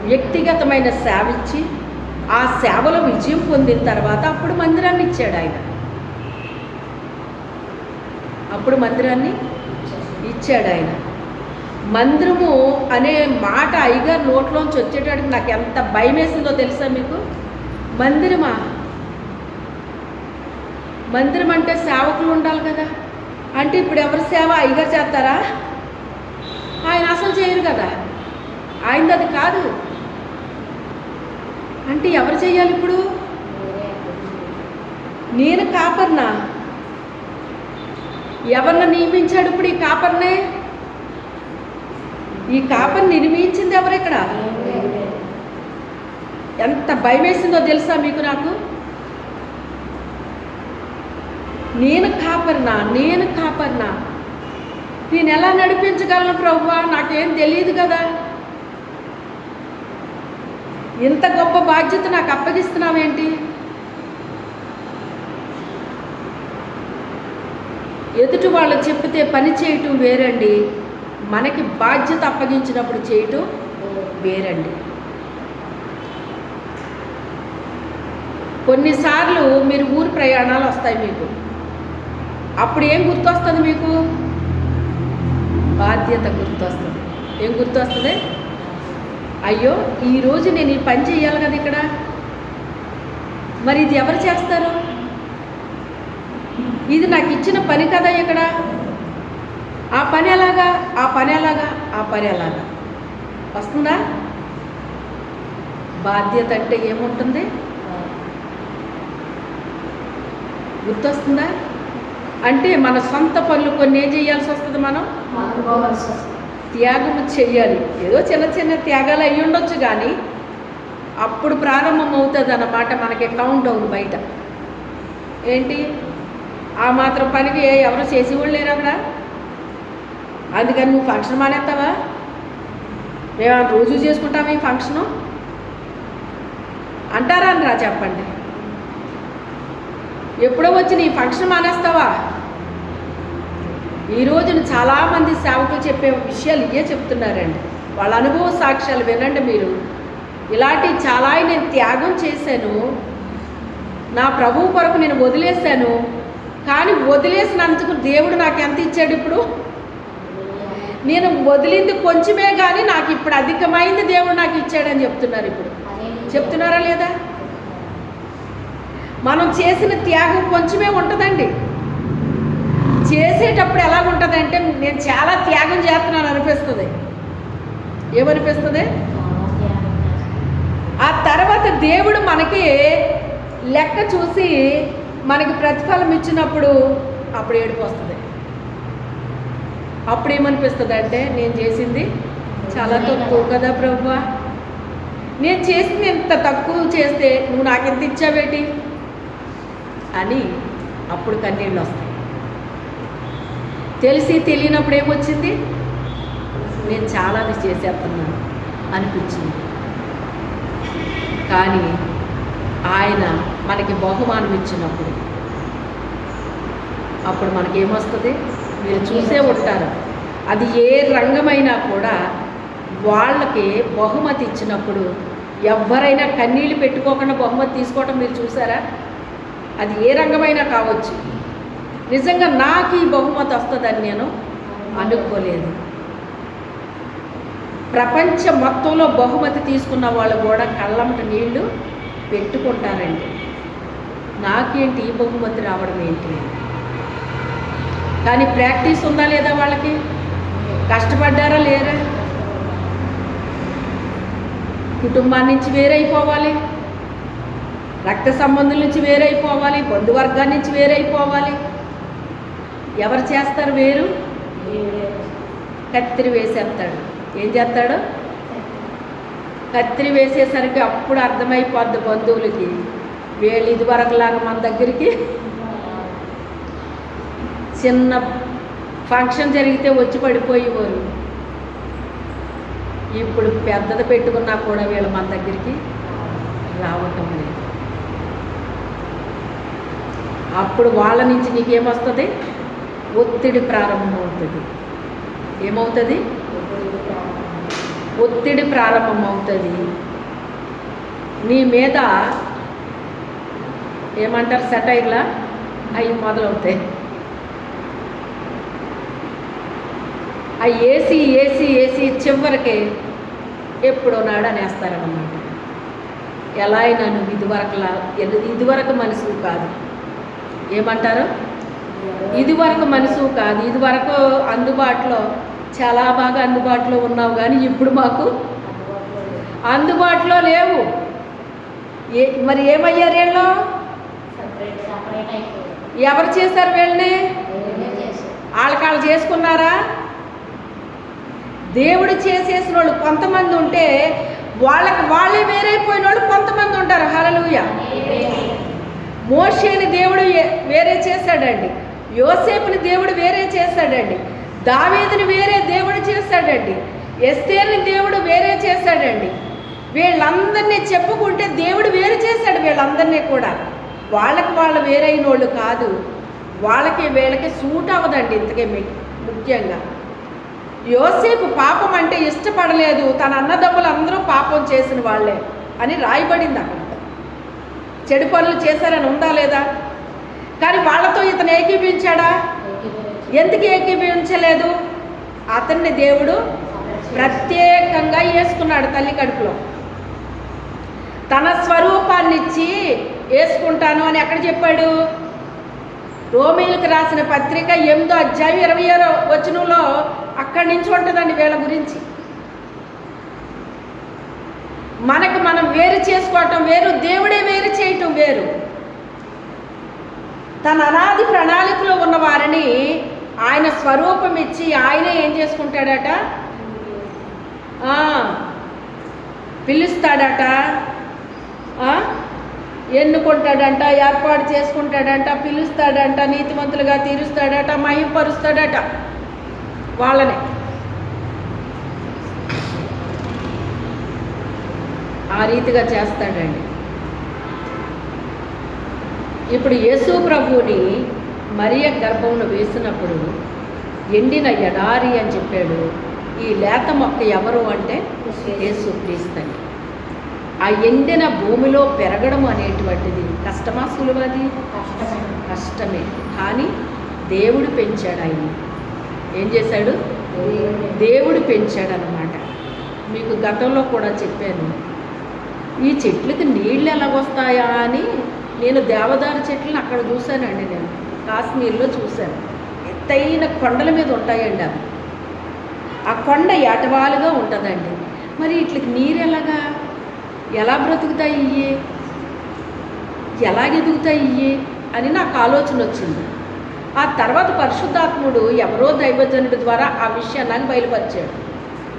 వ్యక్తిగతమైన సేవ ఇచ్చి, ఆ సేవలో విజయం పొందిన తర్వాత అప్పుడు మందిరాన్ని ఇచ్చాడు ఆయన. అప్పుడు మందిరాన్ని ఇచ్చాడు ఆయన. మందిరము అనే మాట అయ్యగారు నోట్లోంచి వచ్చేటప్పుడు నాకు ఎంత భయం వేసిందో తెలుసా మీకు? మందిరమా? మందిరం అంటే సేవకులు ఉండాలి కదా. అంటే ఇప్పుడు ఎవరి సేవ అయ్యగారు చేస్తారా? ఆయన అసలు చేయరు కదా. ఆయనది అది కాదు. అంటే ఎవరు చేయాలి ఇప్పుడు? నేను కాపర్నా? ఎవరిని నియమించాడు ఇప్పుడు ఈ కాపర్నే? ఈ కాపర్ని నిర్మించింది ఎవరు ఇక్కడ? ఎంత భయం వేసిందో తెలుసా మీకు నాకు? నేను కాపర్నా? నేను ఎలా నడిపించగలను ప్రభువా? నాకేం తెలియదు కదా. ఇంత గొప్ప బాధ్యత నాకు అప్పగిస్తున్నావేంటి? ఎదుటి వాళ్ళు చెప్పితే పని చేయటం వేరండి, మనకి బాధ్యత అప్పగించినప్పుడు చేయటం వేరండి. కొన్నిసార్లు మీరు ఊరు ప్రయాణాలు వస్తాయి మీకు. అప్పుడు ఏం గుర్తొస్తుంది మీకు? బాధ్యత గుర్తొస్తుంది. ఏం గుర్తొస్తుంది? అయ్యో ఈరోజు నేను ఈ పని చేయాలి కదా ఇక్కడ, మరి ఇది ఎవరు చేస్తారు? ఇది నాకు ఇచ్చిన పని కదా ఇక్కడ, ఆ పని ఎలాగా, ఆ పని ఎలాగా, ఆ పని ఎలాగా వస్తుందా? బాధ్యత అంటే ఏముంటుంది? గుర్తొస్తుందా? అంటే మన సొంత పనులు కొన్ని ఏం చేయాల్సి వస్తుంది, మనం అనుకోవాల్సి వస్తుంది. త్యాగము చెయ్యాలి. ఏదో చిన్న చిన్న త్యాగాలు అయ్యి ఉండొచ్చు, కానీ అప్పుడు ప్రారంభం అవుతుంది అన్నమాట మనకి కౌంట్ డౌన్ బయట. ఏంటి ఆ మాత్రం పనికి ఎవరు చేసేవాళ్ళు లేరు అక్కడ, అందుకని నువ్వు ఫంక్షన్ మానేస్తావా? మేము రోజు చేసుకుంటాము ఈ ఫంక్షను అంటారా అని రా చెప్పండి. ఎప్పుడో వచ్చి నీ ఫంక్షన్ మానేస్తావా? ఈ రోజున చాలామంది సేవకులు చెప్పే విషయాలు ఇవే చెప్తున్నారండి. వాళ్ళ అనుభవ సాక్ష్యాలు వినండి మీరు. ఇలాంటి చాలా నేను త్యాగం చేశాను, నా ప్రభువు కొరకు నేను వదిలేశాను, కానీ వదిలేసినందుకు దేవుడు నాకు ఎంత ఇచ్చాడు? ఇప్పుడు నేను వదిలింది కొంచెమే, కానీ నాకు ఇప్పుడు అధికమైంది దేవుడు నాకు ఇచ్చాడని చెప్తున్నారు. ఇప్పుడు చెప్తున్నారా లేదా? మనం చేసిన త్యాగం కొంచెమే ఉంటుందండి. చేసేటప్పుడు ఎలాగుంటుందంటే నేను చాలా త్యాగం చేస్తున్నాను అనిపిస్తుంది. ఏమనిపిస్తుంది? ఆ తర్వాత దేవుడు మనకి లెక్క చూసి మనకి ప్రతిఫలం ఇచ్చినప్పుడు అప్పుడు ఏడుపు వస్తుంది. అప్పుడు ఏమనిపిస్తుంది అంటే నేను చేసింది చాలా తక్కువ కదా ప్రభువా, నేను చేసింది ఎంత తక్కువ చేస్తే నువ్వు నాకు ఎంత ఇచ్చావేటి అని అప్పుడు కన్నీళ్ళు వస్తాయి. తెలిసి తెలియనప్పుడు ఏమొచ్చింది? నేను చాలాది చేసేస్తున్నాను అనిపించింది. కానీ ఆయన మనకి బహుమానం ఇచ్చినప్పుడు అప్పుడు మనకేమొస్తుంది? మీరు చూసే ఉంటారు, అది ఏ రంగమైనా కూడా వాళ్ళకి బహుమతి ఇచ్చినప్పుడు ఎవరైనా కన్నీళ్ళు పెట్టుకోకుండా బహుమతి తీసుకోవటం మీరు చూసారా? అది ఏ రంగమైనా కావచ్చు. నిజంగా నాకు ఈ బహుమతి వస్తుందని నేను అనుకోలేదు. ప్రపంచం మొత్తంలో బహుమతి తీసుకున్న వాళ్ళు కూడా కళ్ళమ్మట నీళ్లు పెట్టుకుంటారండి. నాకేంటి ఈ బహుమతి రావడం ఏంటి? కానీ ప్రాక్టీస్ ఉందా లేదా? వాళ్ళకి కష్టపడ్డారా లేరా? కుటుంబాన్ని నుంచి వేరైపోవాలి, రక్త సంబంధుల నుంచి వేరైపోవాలి, బంధువర్గాన్ని నుంచి వేరైపోవాలి. ఎవరు చేస్తారు వేరు? కత్తిరి వేసేస్తాడు. ఏం చేస్తాడు? కత్తిరి వేసేసరికి అప్పుడు అర్థమైపోద్ది బంధువులకి, వీళ్ళు ఇదివరకులాగా మన దగ్గరికి చిన్న ఫంక్షన్ జరిగితే వచ్చి పడిపోయేవారు, ఇప్పుడు పెద్దది పెట్టుకున్నా కూడా వీళ్ళు మన దగ్గరికి రావటం లేదు. అప్పుడు వాళ్ళ నుంచి నీకేమొస్తుంది? ఒత్తిడి ప్రారంభమవుతుంది. ఏమవుతుంది? ఒత్తిడి ప్రారంభమవుతుంది. నీ మీద ఏమంటారు? సెటైర్లా అవి మొదలవుతాయి. ఆ ఏసీ ఏసీ ఏసీ చివరికి ఎప్పుడో నాడు అనేస్తారన్నమాట. ఎలా అయినా నువ్వు ఇదివరకు మనిషివి కాదు. ఏమంటారు? ఇదివరకు మనిషివి కాదు, ఇదివరకు అందుబాటులో చాలా బాగా అందుబాటులో ఉన్నావు, కానీ ఇప్పుడు మాకు అందుబాటులో లేవు. మరి ఏమయ్యారు వీళ్ళు? ఎవరు చేశారు వీళ్ళని? వాళ్ళకాళ్ళు చేసుకున్నారా? దేవుడు చేసేసిన వాళ్ళు కొంతమంది ఉంటే వాళ్ళకి వాళ్ళే వేరైపోయిన వాళ్ళు కొంతమంది ఉంటారు. హల్లెలూయా. మోషేని దేవుడు వేరే చేశాడండి, యోసేపుని దేవుడు వేరే చేశాడండి, దావీదుని వేరే దేవుడు చేశాడండి, ఎస్తేర్ని దేవుడు వేరే చేశాడండి. వీళ్ళందరినీ చెప్పుకుంటే దేవుడు వేరు చేశాడు వీళ్ళందరినీ కూడా. వాళ్ళకి వాళ్ళు వేరైన వాళ్ళు కాదు, వాళ్ళకి వీళ్ళకి సూట్ అవ్వదండి. ఇంతకే ముఖ్యంగా యోసేపు పాపం అంటే ఇష్టపడలేదు, తన అన్నదమ్ములు అందరూ పాపం చేసిన వాళ్ళే అని రాయబడింది అక్కడ. చెడు పనులు చేశారని ఉందా లేదా? కానీ వాళ్ళతో ఇతను ఏకీభవించాడా? ఎందుకు ఏకీభవించలేదు? అతన్ని దేవుడు ప్రత్యేకంగా వేసుకున్నాడు తల్లి కడుపులో. తన స్వరూపాన్ని ఇచ్చి వేసుకుంటాను అని ఎక్కడ చెప్పాడు? రోమీయులకు రాసిన పత్రిక 8వ అధ్యాయం 26వ వచనంలో అక్కడి నుంచి ఉంటుందండి వీళ్ళ గురించి. మనకు మనం వేరు చేసుకోవటం వేరు, దేవుడే వేరు చేయటం వేరు. తన అనాది ప్రణాళికలో ఉన్న వారిని ఆయన స్వరూపం ఇచ్చి ఆయనే ఏం చేసుకుంటాడట? పిలుస్తాడట, ఎన్నుకుంటాడంట, ఏర్పాటు చేసుకుంటాడంట, పిలుస్తాడంట, నీతిమంతులుగా తీరుస్తాడట, మహింపరుస్తాడట వాళ్ళని. ఆ రీతిగా చేస్తాడండి. ఇప్పుడు యేసు ప్రభువుని మరియ గర్భంలో వేసినప్పుడు ఎండిన ఎడారి అని చెప్పాడు. ఈ లేత మొక్క ఎవరు అంటే యేసు క్రీస్తు. ఆ ఎండిన భూమిలో పెరగడం అనేటువంటిది కష్టమా సులువది? కష్టమే. కానీ దేవుడు పెంచాడు ఆయన్ని. ఏం చేశాడు? దేవుడు పెంచాడు అన్నమాట. మీకు గతంలో కూడా చెప్పాను, ఈ చెట్లకి నీళ్ళు ఎలాగొస్తాయా అని. నేను దేవదారు చెట్లను అక్కడ చూశానండి. నేను కాశ్మీర్లో చూశాను. ఎత్తైన కొండల మీద ఉంటాయండి అవి. ఆ కొండ ఏటవాలుగా ఉంటుందండి. మరి వీటికి నీరు ఎలా బ్రతుకుతాయి, ఎలాగెదుగుతాయి అని నాకు ఆలోచన వచ్చింది. ఆ తర్వాత పరిశుద్ధాత్ముడు ఎవరో దైవజనుడి ద్వారా ఆ విషయాన్ని నాకు బయలుపరిచాడు.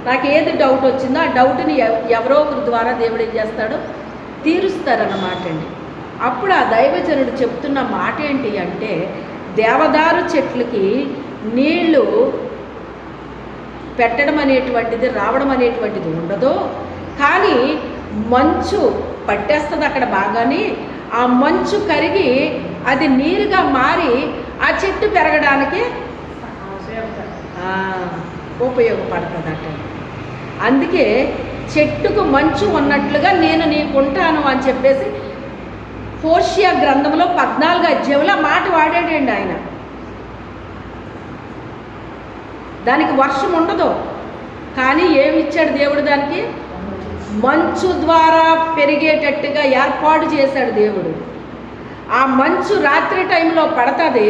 నాకు ఏది డౌట్ వచ్చిందో ఆ డౌట్ని ఎవరో ఒకరి ద్వారా దేవుడు ఏం చేస్తాడో తీరుస్తారన్నమాట అండి. అప్పుడు ఆ దైవజనుడు చెప్తున్న మాట ఏంటి అంటే, దేవదారు చెట్లకి నీళ్లు పెట్టడం అనేటువంటిది, రావడం అనేటువంటిది ఉండదు. కానీ మంచు పట్టేస్తుంది అక్కడ బాగానే. ఆ మంచు కరిగి అది నీరుగా మారి ఆ చెట్టు పెరగడానికి ఉపయోగపడుతుందట. అందుకే చెట్టుకు మంచు ఉన్నట్లుగా నేను నీకుంటాను అని చెప్పేసి హోషియా గ్రంథంలో 14వ అధ్యాయంలో మాట వాడాడండి ఆయన. దానికి వర్షం ఉండదు, కానీ ఏమి ఇచ్చాడు దేవుడు? దానికి మంచు ద్వారా పెరిగేటట్టుగా ఏర్పాటు చేశాడు దేవుడు. ఆ మంచు రాత్రి టైంలో పడుతుంది,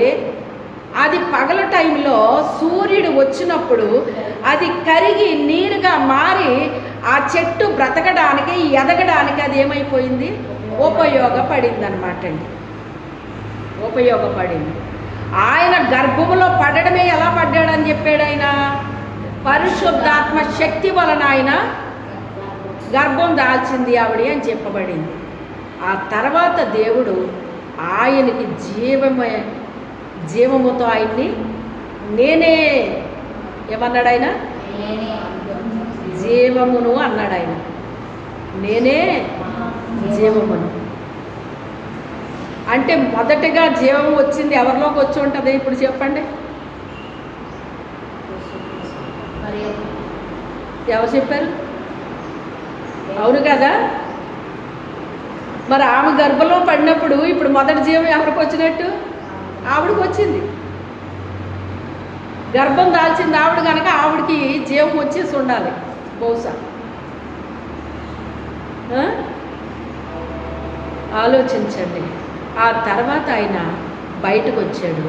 అది పగల టైంలో సూర్యుడు వచ్చినప్పుడు అది కరిగి నీరుగా మారి ఆ చెట్టు బ్రతకడానికి, ఎదగడానికి అది ఏమైపోయింది? ఉపయోగపడింది అనమాట అండి. ఉపయోగపడింది. ఆయన గర్భములో పడడమే ఎలా పడ్డాడని చెప్పాడు ఆయన? పరిశుద్ధాత్మ శక్తి వలన ఆయన గర్భం దాల్చింది ఆవిడ అని చెప్పబడింది. ఆ తర్వాత దేవుడు ఆయనకి జీవముతో ఆయన్ని నేనే ఏమన్నాడు ఆయన? జీవమును అన్నాడు ఆయన. నేనే జీవమును అంటే మొదటగా జీవం వచ్చింది ఎవరిలోకి వచ్చి ఉంటుంది? ఇప్పుడు చెప్పండి, ఎవరు చెప్పారు? అవును కదా. మరి ఆమె గర్భంలో పడినప్పుడు ఇప్పుడు మొదటి జీవం ఎవరికి వచ్చినట్టు? ఆవిడకి వచ్చింది. గర్భం దాల్చింది ఆవిడ కనుక ఆవిడకి జీవం వచ్చేసి ఉండాలి బహుశా. ఆలోచించండి. ఆ తర్వాత ఆయన బయటకు వచ్చాడు.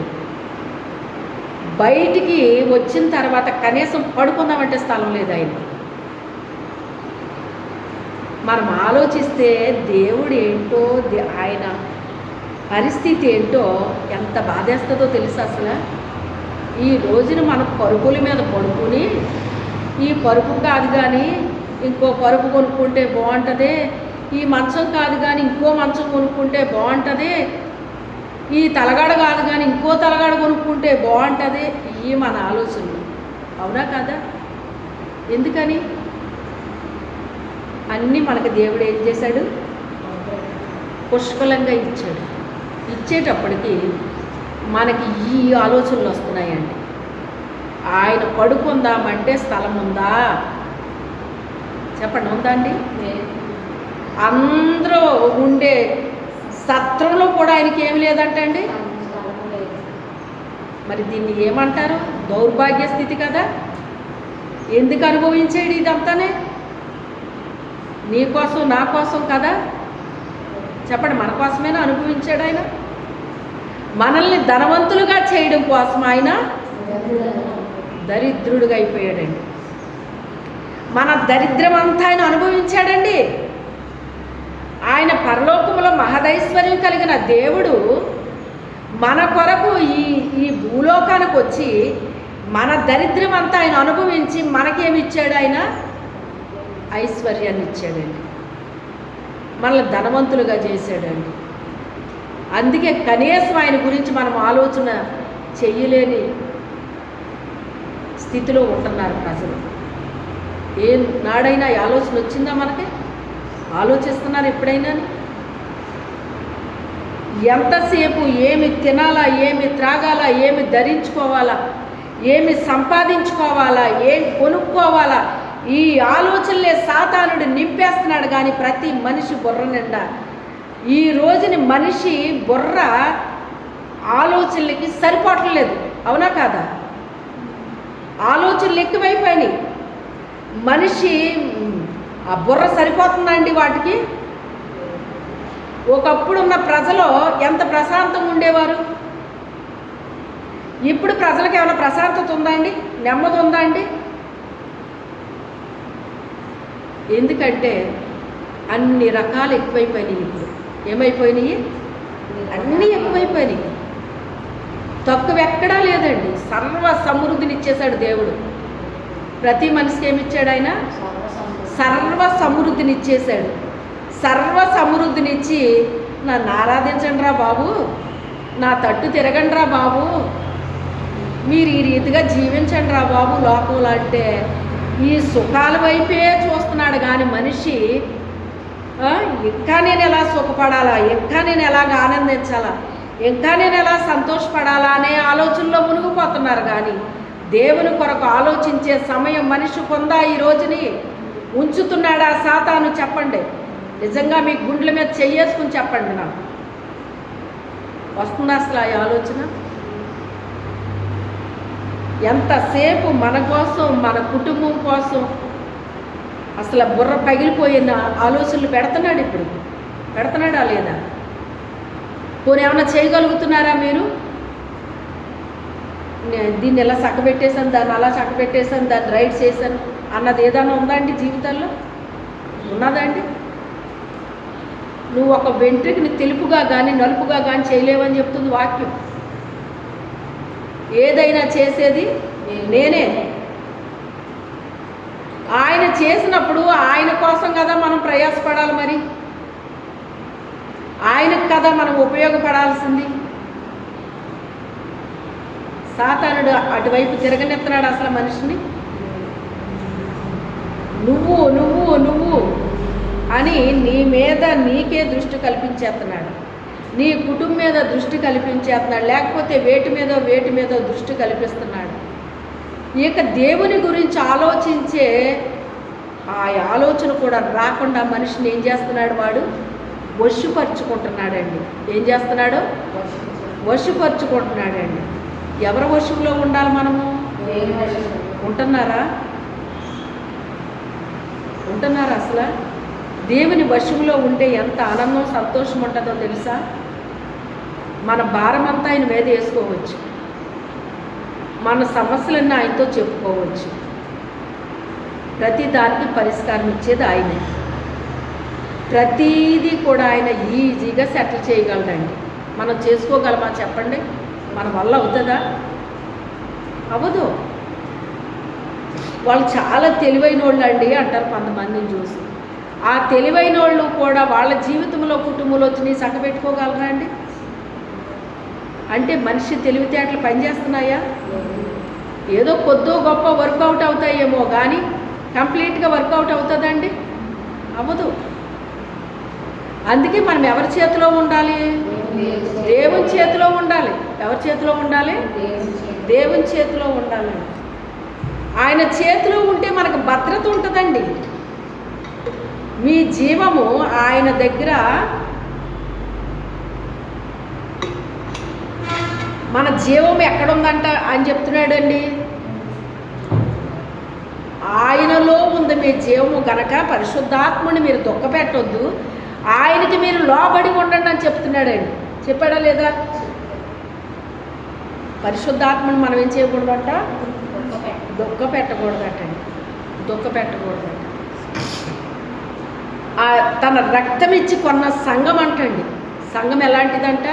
బయటికి వచ్చిన తర్వాత కనీసం పడుకుందామంటే స్థలం లేదు ఆయన. మనం ఆలోచిస్తే దేవుడు ఏంటో, ఆయన పరిస్థితి ఏంటో ఎంత బాధేస్తుందో తెలుసు అసలు. ఈ రోజున మన పరుపుల మీద పడుకుని, ఈ పరుపు కాదు కానీ ఇంకో పరుపు కొనుక్కుంటే బాగుంటుంది, ఈ మంచం కాదు కానీ ఇంకో మంచం కొనుక్కుంటే బాగుంటుంది, ఈ తలగాడ కాదు కానీ ఇంకో తలగాడ కొనుక్కుంటే బాగుంటుంది. ఇవి మన ఆలోచనలు. అవునా కదా? ఎందుకని? అన్నీ మనకు దేవుడు ఏం చేశాడు? పుష్కలంగా ఇచ్చాడు. ఇచ్చేటప్పటికి మనకి ఈ ఆలోచనలు వస్తున్నాయండి. ఆయన పడుకుందామంటే స్థలం ఉందా? చెప్పండి, ఉందా అండి? అందరూ ఉండే సత్రంలో కూడా ఆయనకి ఏమి లేదంటండి. స్థలము లేదు. మరి దీన్ని ఏమంటారు? దౌర్భాగ్య స్థితి కదా. ఎందుకు అనుభవించాడు ఇదంతానే? నీ కోసం నా కోసం కదా. చెప్పండి, మన కోసమేనా అనుభవించాడు ఆయన? మనల్ని ధనవంతులుగా చేయడం కోసం ఆయన దరిద్రుడిగా అయిపోయాడండి. మన దరిద్రం అంతా ఆయన అనుభవించాడండి. ఆయన పరలోకములో మహదైశ్వర్యం కలిగిన దేవుడు మన కొరకు ఈ భూలోకానికి వచ్చి మన దరిద్రం అంతా ఆయన అనుభవించి మనకేమి ఇచ్చాడు? ఆయన ఐశ్వర్యాన్ని ఇచ్చాడండి. మనల్ని ధనవంతులుగా చేశాడండి. అందుకే కనీసం ఆయన గురించి మనం ఆలోచన చెయ్యలేని స్థితిలో ఉంటున్నారు ప్రజలు. ఏ నాడైనా ఈ ఆలోచన వచ్చిందా మనకి? ఆలోచిస్తున్నారు ఎప్పుడైనా? ఎంతసేపు ఏమి తినాలా, ఏమి త్రాగాలా, ఏమి ధరించుకోవాలా, ఏమి సంపాదించుకోవాలా, ఏం కొనుక్కోవాలా, ఈ ఆలోచనలే సాతానుడు నింపేస్తున్నాడు. కానీ ప్రతి మనిషి బుర్ర నిండా ఈ రోజుని మనిషి బుర్ర ఆలోచనలకి సరిపోవట్లేదు. అవునా కాదా? ఆలోచనలు ఎక్కువైపోయినాయి. మనిషి ఆ బుర్ర సరిపోతుందండి వాటికి. ఒకప్పుడున్న ప్రజలు ఎంత ప్రశాంతంగా ఉండేవారు. ఇప్పుడు ప్రజలకు ఏమైనా ప్రశాంతత ఉందా అండి? నెమ్మది ఉందా అండి? ఎందుకంటే అన్ని రకాలు ఎక్కువైపోయినాయి. ఇప్పుడు ఏమైపోయినాయి? అన్నీ ఎక్కువైపోయినాయి. తక్కువ ఎక్కడా లేదండి. సర్వ సమృద్ధిని ఇచ్చేశాడు దేవుడు. ప్రతి మనిషికి ఏమిచ్చాడు ఆయన? సర్వ సమృద్ధిని ఇచ్చేశాడు. సర్వ సమృద్ధినిచ్చి నన్ను ఆరాధించండి రా బాబు, నా తట్టు తిరగండి రా బాబు, మీరు ఈ రీతిగా జీవించండి రా బాబు లోకంలో అంటే ఈ సుఖాల వైపే చూస్తున్నాడు. కానీ మనిషి ఇంకా నేను ఎలా సుఖపడాలా, ఇంకా నేను ఎలాగ ఆనందించాలా, ఇంకా నేను ఎలా సంతోషపడాలా అనే ఆలోచనలో మునిగిపోతున్నారు. కానీ దేవుని కొరకు ఆలోచించే సమయం మనిషి కొందా ఈ రోజుని ఉంచుతున్నాడా సాతాను? చెప్పండి, నిజంగా మీ గుండెల మీద చెయ్యేసుకుని చెప్పండి. నాకు వస్తుందా అసలు ఆ ఆలోచన? ఎంతసేపు మన కోసం, మన కుటుంబం కోసం అసలు బుర్ర పగిలిపోయిన ఆలోచనలు పెడుతున్నాడు. ఇప్పుడు పెడుతున్నాడా లేదా? పోనీ ఏమైనా చేయగలుగుతున్నారా మీరు? దీన్ని ఎలా చక్కబెట్టేశాను, దాన్ని అలా చక్కబెట్టేశాను, దాన్ని రైట్ చేశాను అన్నది ఏదైనా ఉందా అండి జీవితంలో? ఉన్నదా అండి? నువ్వు ఒక వెంట్రుకని తెలుపుగా కానీ నలుపుగా కానీ చేయలేవని చెప్తుంది వాక్యం. ఏదైనా చేసేది నేనే. ఆయన చేసినప్పుడు ఆయన కోసం కదా మనం ప్రయాసపడాలి. మరి ఆయనకు కదా మనం ఉపయోగపడాల్సింది. సాతానుడు అటువైపు తిరగనెత్తున్నాడు అసలు మనిషిని. నువ్వు నువ్వు నువ్వు అని నీ మీద నీకే దృష్టి కల్పించేస్తున్నాడు. నీ కుటుంబం మీద దృష్టి కల్పించేస్తున్నాడు. లేకపోతే వేటి మీదో దృష్టి కల్పిస్తున్నాడు. ఇక దేవుని గురించి ఆలోచించే ఆ ఆలోచన కూడా రాకుండా మనిషిని ఏం చేస్తున్నాడు? వాడు వశపరుచుకుంటున్నాడండి. ఏం చేస్తున్నాడు? వశపరుచుకుంటున్నాడండి. ఎవరి వశంలో ఉండాలి మనము? ఉంటున్నారా అసలు? దేవుని వశంలో ఉంటే ఎంత ఆనందం సంతోషం ఉంటుందో తెలుసా? మన భారం అంతా ఆయన మీద వేసుకోవచ్చు. మన సమస్యలన్నీ ఆయనతో చెప్పుకోవచ్చు. ప్రతి దానికి పరిష్కారం ఇచ్చేది ఆయనే. ప్రతీది కూడా ఆయన ఈజీగా సెటిల్ చేయగలడండి. మనం చేసుకోగలమా చెప్పండి? మన వల్ల అవుతుందా? అవ్వదు. వాళ్ళు చాలా తెలివైన వాళ్ళు అండి అంటారు కొంతమందిని చూసి. ఆ తెలివైన వాళ్ళు కూడా వాళ్ళ జీవితంలో కుటుంబంలో వచ్చి చక్కబెట్టుకోగలరా అండి? అంటే మనిషి తెలివితేటలు పనిచేస్తున్నాయా? ఏదో కొద్దో గొప్ప వర్కౌట్ అవుతాయేమో కానీ కంప్లీట్గా వర్కౌట్ అవుతుందండి? అవ్వదు. అందుకే మనం ఎవరి చేతిలో ఉండాలి? దేవుని చేతిలో ఉండాలి. ఎవరి చేతిలో ఉండాలి? దేవుని చేతిలో ఉండాలి. ఆయన చేతిలో ఉంటే మనకు భద్రత ఉంటుందండి. మీ జీవము ఆయన దగ్గర మన జీవం ఎక్కడుందంట అని చెప్తున్నాడండి. ఆయనలో ఉంది మీ జీవము గనక పరిశుద్ధాత్ముని మీరు దుఃఖపెట్టొద్దు, ఆయనకి మీరు లోబడి ఉండండి అని చెప్తున్నాడండి. చెప్పాడా లేదా? పరిశుద్ధాత్మని మనం ఏం చేయకూడదంట? దుఃఖపెట్టకూడదటండి. దుఃఖపెట్టకూడదట. తన రక్తం ఇచ్చి కొన్న సంఘం అంటండి. సంఘం ఎలాంటిదంట?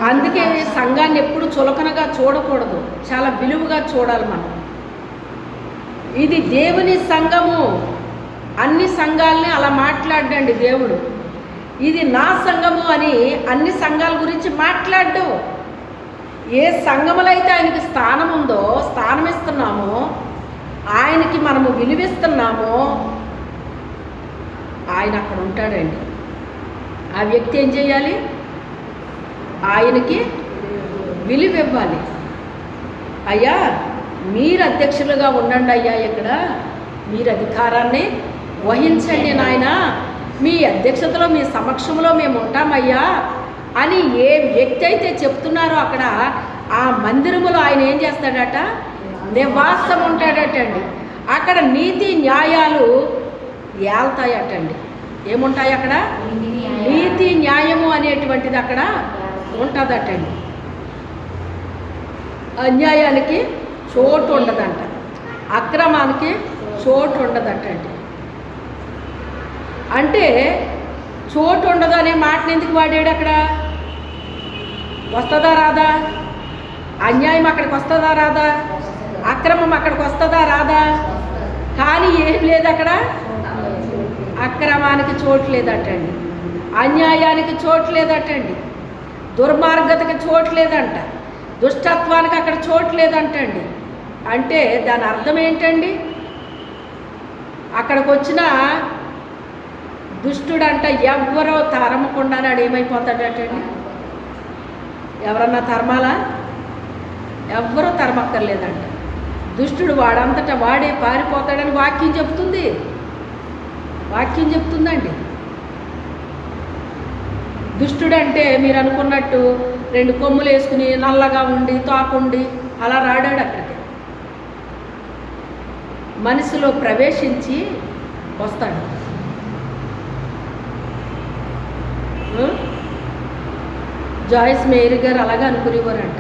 అందుకే సంఘాన్ని ఎప్పుడు చులకనగా చూడకూడదు, చాలా విలువగా చూడాలి మనం. ఇది దేవుని సంఘము. అన్ని సంఘాలని అలా మాట్లాడండి దేవుడు. ఇది నా సంఘము అని అన్ని సంఘాల గురించి మాట్లాడు. ఏ సంఘములో అయితే ఆయనకి స్థానం ఉందో, స్థానం ఇస్తున్నామో, ఆయనకి మనము విలువిస్తున్నామో, ఆయన అక్కడ ఉంటాడండి. ఆ వ్యక్తి ఏం చేయాలి? ఆయనకి విలువ ఇవ్వాలి. అయ్యా మీరు అధ్యక్షులుగా ఉండండి అయ్యా, ఇక్కడ మీరు అధికారాన్ని వహించండి నాయన, మీ అధ్యక్షతలో మీ సమక్షంలో మేము ఉంటామయ్యా అని ఏ వ్యక్తి అయితే చెప్తున్నారో అక్కడ ఆ మందిరములో ఆయన ఏం చేస్తాడట? నివాసం ఉంటాడటండి. అక్కడ నీతి న్యాయాలు ఏల్తాయటండి. ఏముంటాయి అక్కడ? నీతి న్యాయము అనేటువంటిది అక్కడ ఉంటుందటండి. అన్యాయానికి చోటు ఉండదంట, అక్రమానికి చోటు ఉండదటండి. అంటే చోటు ఉండదు అనే మాటను ఎందుకు వాడాడు అక్కడ? వస్తుందా రాదా? అన్యాయం అక్కడికి వస్తుందా రాదా? అక్రమం అక్కడికి వస్తుందా రాదా? కానీ ఏం లేదు అక్కడ. అక్రమానికి చోటు లేదటండి, అన్యాయానికి చోటు లేదటండి, దుర్మార్గతకి చోటు లేదంట, దుష్టత్వానికి అక్కడ చోటు లేదంటండి. అంటే దాని అర్థం ఏంటండి? అక్కడికి వచ్చిన దుష్టుడంట ఎవ్వరో తరమకుండా నాడు ఏమైపోతాడటండి? ఎవరన్నా తరమాలా? ఎవ్వరూ తరమక్కర్లేదంట. దుష్టుడు వాడంతటా వాడే పారిపోతాడని వాక్యం చెప్తుంది. వాక్యం చెప్తుందండి. దుష్టుడంటే మీరు అనుకున్నట్టు 2 కొమ్ములు వేసుకుని నల్లగా ఉండి తోకుండి అలా రాడాడు. అక్కడికి మనసులో ప్రవేశించి వస్తాడు. జాయిస్ మేరీ గారు అలాగా అనుకునేవారంట.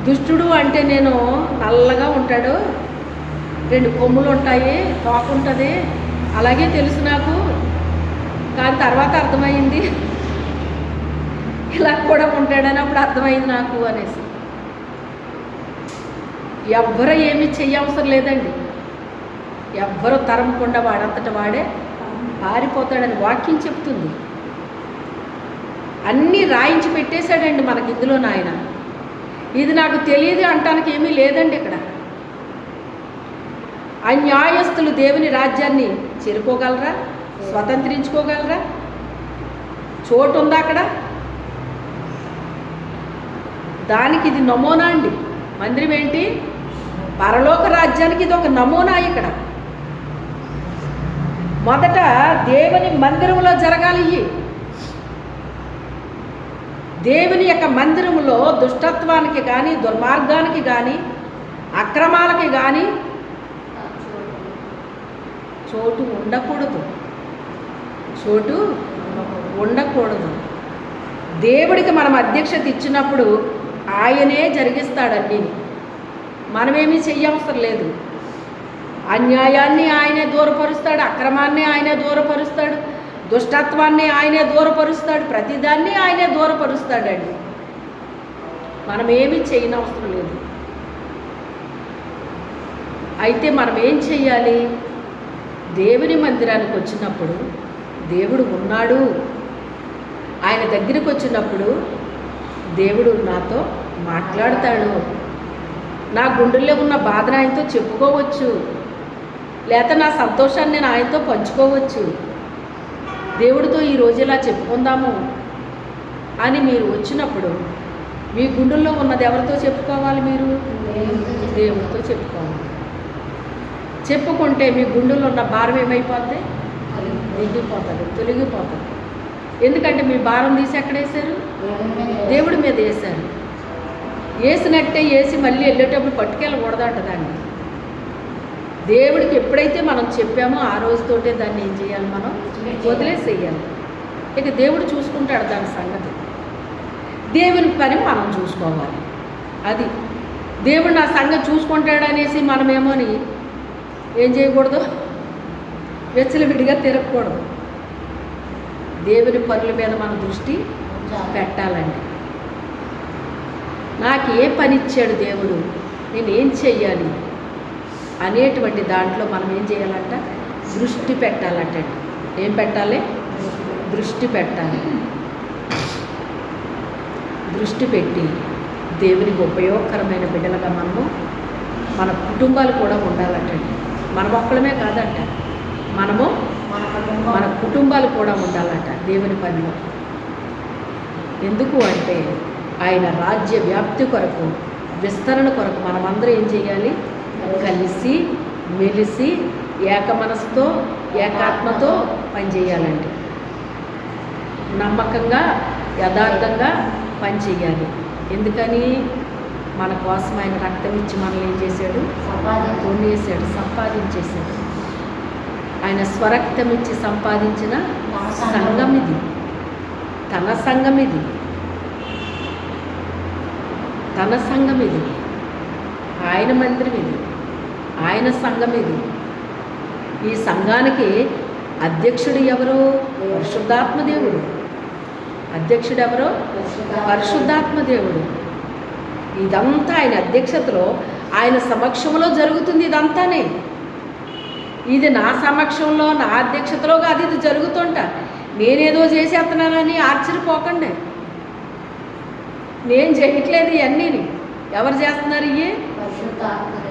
దుష్టుడు అంటే నేను నల్లగా ఉంటాడు, 2 కొమ్ములు ఉంటాయి, తోకుంటుంది, అలాగే తెలుసు నాకు. కానీ తర్వాత అర్థమైంది ఇలా కూడా ఉంటాడని, అప్పుడు అర్థమైంది నాకు అనేసి. ఎవ్వరూ ఏమీ చెయ్యవసరం లేదండి. ఎవ్వరూ తరమకుండా వాడంతటా వాడే పారిపోతాడని వాక్యం చెప్తుంది. అన్నీ రాయించి పెట్టేశాడండి మనకి ఇందులో నాయన. ఇది నాకు తెలియదు అంటానికి ఏమీ లేదండి ఇక్కడ. అన్యాయస్తులు దేవుని రాజ్యాన్ని చేరుకోగలరా? స్వతంత్రించుకోగలరా? చోటు ఉందా అక్కడ? దానికి ఇది నమూనా అండి. మందిరం ఏంటి? పరలోక రాజ్యానికి ఇది ఒక నమూనా. ఇక్కడ మొదట దేవుని మందిరంలో జరగాలి. దేవుని యొక్క మందిరములో దుష్టత్వానికి కానీ, దుర్మార్గానికి కానీ, అక్రమాలకి కానీ చోటు ఉండకూడదు. చోటు ఉండకూడదు. దేవుడికి మనం అధ్యక్షత ఇచ్చినప్పుడు ఆయనే జరిగిస్తాడండి. మనమేమీ చెయ్యవసరం లేదు. అన్యాయాన్ని ఆయనే దూరపరుస్తాడు, అక్రమాన్ని ఆయనే దూరపరుస్తాడు, దుష్టత్వాన్ని ఆయనే దూరపరుస్తాడు, ప్రతిదాన్ని ఆయనే దూరపరుస్తాడండి. మనం ఏమీ చేయనవసరం లేదు. అయితే మనం ఏం చెయ్యాలి? దేవుని మందిరానికి వచ్చినప్పుడు దేవుడు ఉన్నాడు, ఆయన దగ్గరికి వచ్చినప్పుడు దేవుడు నాతో మాట్లాడతాడు. నా గుండెల్లో ఉన్న బాధను ఆయనతో చెప్పుకోవచ్చు, లేక నా సంతోషాన్ని నేను ఆయనతో పంచుకోవచ్చు. దేవుడితో ఈరోజు ఇలా చెప్పుకుందాము అని మీరు వచ్చినప్పుడు మీ గుండెల్లో ఉన్నది ఎవరితో చెప్పుకోవాలి? మీరు దేవుడితో చెప్పుకోవాలి. చెప్పుకుంటే మీ గుండెల్లో ఉన్న భారం ఏమైపోద్ది? దిగిపోతుంది, తొలగిపోతుంది. ఎందుకంటే మీ భారం తీసి ఎక్కడ వేశారు? దేవుడి మీద వేశారు. వేసినట్టే వేసి మళ్ళీ వెళ్ళేటప్పుడు పట్టుకెళ్ళకూడదంట దాన్ని. దేవుడికి ఎప్పుడైతే మనం చెప్పామో ఆ రోజుతోటే దాన్ని ఏం చేయాలి? మనం వదిలేసేయాలి. ఇక దేవుడు చూసుకుంటాడు దాని సంగతి. దేవుని పని మనం చూసుకోవాలి. అది దేవుడు నా సంగతి చూసుకుంటాడు అనేసి మనమేమోని ఏం చేయకూడదు? విచ్చలవిడిగా తిరగకూడదు. దేవుని పనుల మీద మన దృష్టి పెట్టాలండి. నాకు ఏ పని ఇచ్చాడు దేవుడు, నేనేం చెయ్యాలి అనేటువంటి దాంట్లో మనం ఏం చేయాలంట? దృష్టి పెట్టాలంటండి. ఏం పెట్టాలి? దృష్టి పెట్టాలి. దృష్టి పెట్టి దేవునికి ఉపయోగకరమైన బిడ్డలుగా మనము, మన కుటుంబాలు కూడా ఉండాలంటండి. మన ఒక్కడమే కాదంట, మనము మన కుటుంబాలు కూడా ఉండాలంట దేవుని పనిలో. ఎందుకు అంటే ఆయన రాజ్య వ్యాప్తి కొరకు, విస్తరణ కొరకు మనమందరం ఏం చేయాలి? కలిసి మెలిసి ఏక మనసుతో ఏకాత్మతో పనిచేయాలండి. నమ్మకంగా యథార్థంగా పనిచేయాలి. ఎందుకని? మన కోసం ఆయన రక్తం ఇచ్చి మనల్ని ఏం చేశాడు? కొనేసాడు, సంపాదించేశాడు. ఆయన స్వరక్తం ఇచ్చి సంపాదించిన సంఘం ఇది, తన సంఘం ఇది, తన సంఘం ఇది, ఆయన మందిరం ఇది, ఆయన సంఘం ఇది. ఈ సంఘానికి అధ్యక్షుడు ఎవరు? పరిశుద్ధాత్మ దేవుడు. అధ్యక్షుడు ఎవరు? పరిశుద్ధాత్మ దేవుడు. ఇదంతా ఆయన అధ్యక్షతలో, ఆయన సమక్షంలో జరుగుతుంది. ఇదంతానే ఇది నా సమక్షంలో, నా అధ్యక్షతలో కాదు ఇది జరుగుతుంట. నేనేదో చేసేస్తున్నానని ఆశ్చర్యపోకండి. నేను చేయట్లేదు ఇవన్నీని. ఎవరు చేస్తున్నారు? ఇవి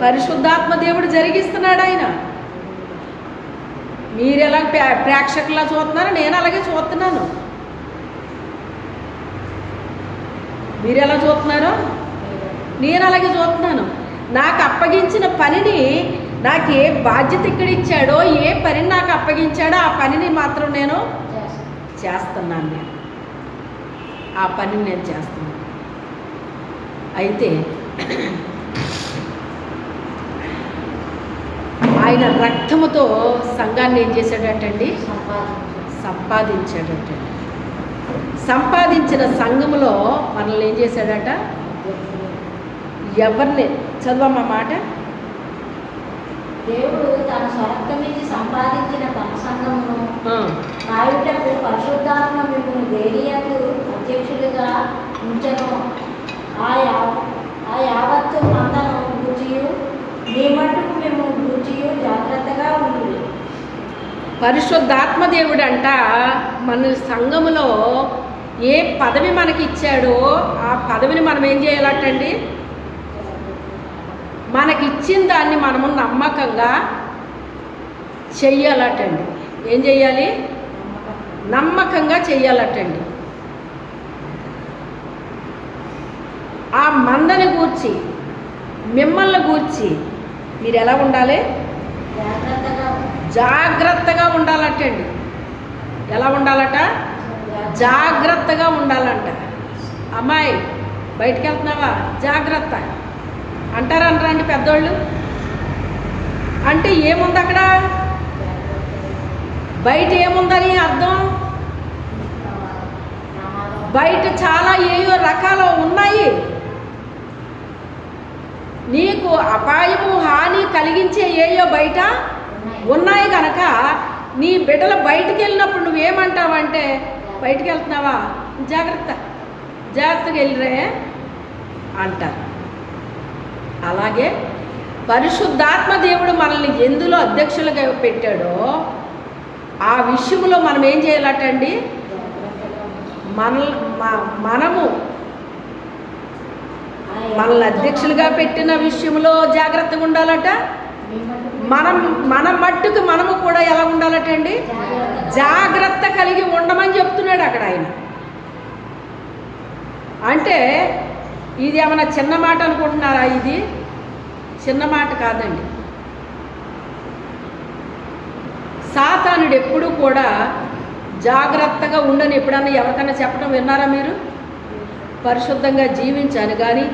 పరిశుద్ధాత్మ దేవుడు జరిగిస్తున్నాడు. ఆయన మీరు ఎలా ప్రేక్షకులా చూస్తున్నారో నేను అలాగే చూస్తున్నాను. మీరు ఎలా చూస్తున్నారో నేను అలాగే చూస్తున్నాను. నాకు అప్పగించిన పనిని, నాకు ఏ బాధ్యత ఇక్కడ ఇచ్చాడో, ఏ పనిని నాకు అప్పగించాడో ఆ పనిని మాత్రం నేను చేస్తున్నాను. నేను ఆ పనిని నేను చేస్తున్నాను. అయితే ఆయన రక్తముతో సంఘాన్ని ఏం చేశాడటండి? సంపాదించాడటండి. సంపాదించిన సంఘములో మనల్ని ఏం చేశాడట? ఎవరిని చదవమ్మా మాట. దేవుడు తన స్వరక్తం నుంచి సంపాదించిన తన సంఘమును కాయుటకు పరిశుద్ధాత్మ మిమ్మల్ని వేరియకు అధ్యక్షులుగా ఉంచను. ఆ యావత్తు మందను గూర్చియు మీ మట్టుకు మేము గూర్చియు జాగ్రత్తగా ఉంది. పరిశుద్ధాత్మ దేవుడు అంట మన సంఘములో ఏ పదవి మనకి ఇచ్చాడో ఆ పదవిని మనం ఏం చేయాలటండి? మనకిచ్చిన దాన్ని మనము నమ్మకంగా చెయ్యాలటండి. ఏం చెయ్యాలి? నమ్మకంగా చెయ్యాలటండి. ఆ మందని గూర్చి, మిమ్మల్ని గూర్చి మీరు ఎలా ఉండాలి? జాగ్రత్తగా ఉండాలటండి. ఎలా ఉండాలట? జాగ్రత్తగా ఉండాలంట. అమ్మాయి బయటికి వెళ్తున్నావా? జాగ్రత్త అంటారండి పెద్దోళ్ళు. అంటే ఏముంది అక్కడ? బయట ఏముందని అర్థం? బయట చాలా ఏయో రకాలు ఉన్నాయి. నీకు అపాయము హాని కలిగించే ఏయో బయట ఉన్నాయి కనుక నీ బిడ్డలు బయటికి వెళ్ళినప్పుడు నువ్వేమంటావంటే, బయటికి వెళ్తున్నావా? జాగ్రత్తగా వెళ్ళిరే అంటారు. అలాగే పరిశుద్ధాత్మ దేవుడు మనల్ని ఎందులో అధ్యక్షులుగా పెట్టాడో ఆ విషయంలో మనం ఏం చేయాలటండి? మనము మనల్ని అధ్యక్షులుగా పెట్టిన విషయంలో జాగ్రత్తగా ఉండాలట. మన మట్టుకు మనము కూడా ఎలా ఉండాలటండి? జాగ్రత్త కలిగి ఉండమని చెప్తున్నాడు అక్కడ ఆయన. అంటే ఇది ఏమన్నా చిన్న మాట అనుకుంటున్నారా? ఇది చిన్న మాట కాదండి. సాతానుడు ఎప్పుడూ కూడా జాగ్రత్తగా ఉండని ఎప్పుడన్నా ఎవరికైనా చెప్పడం విన్నారా మీరు? పరిశుద్ధంగా జీవించాను కానీ,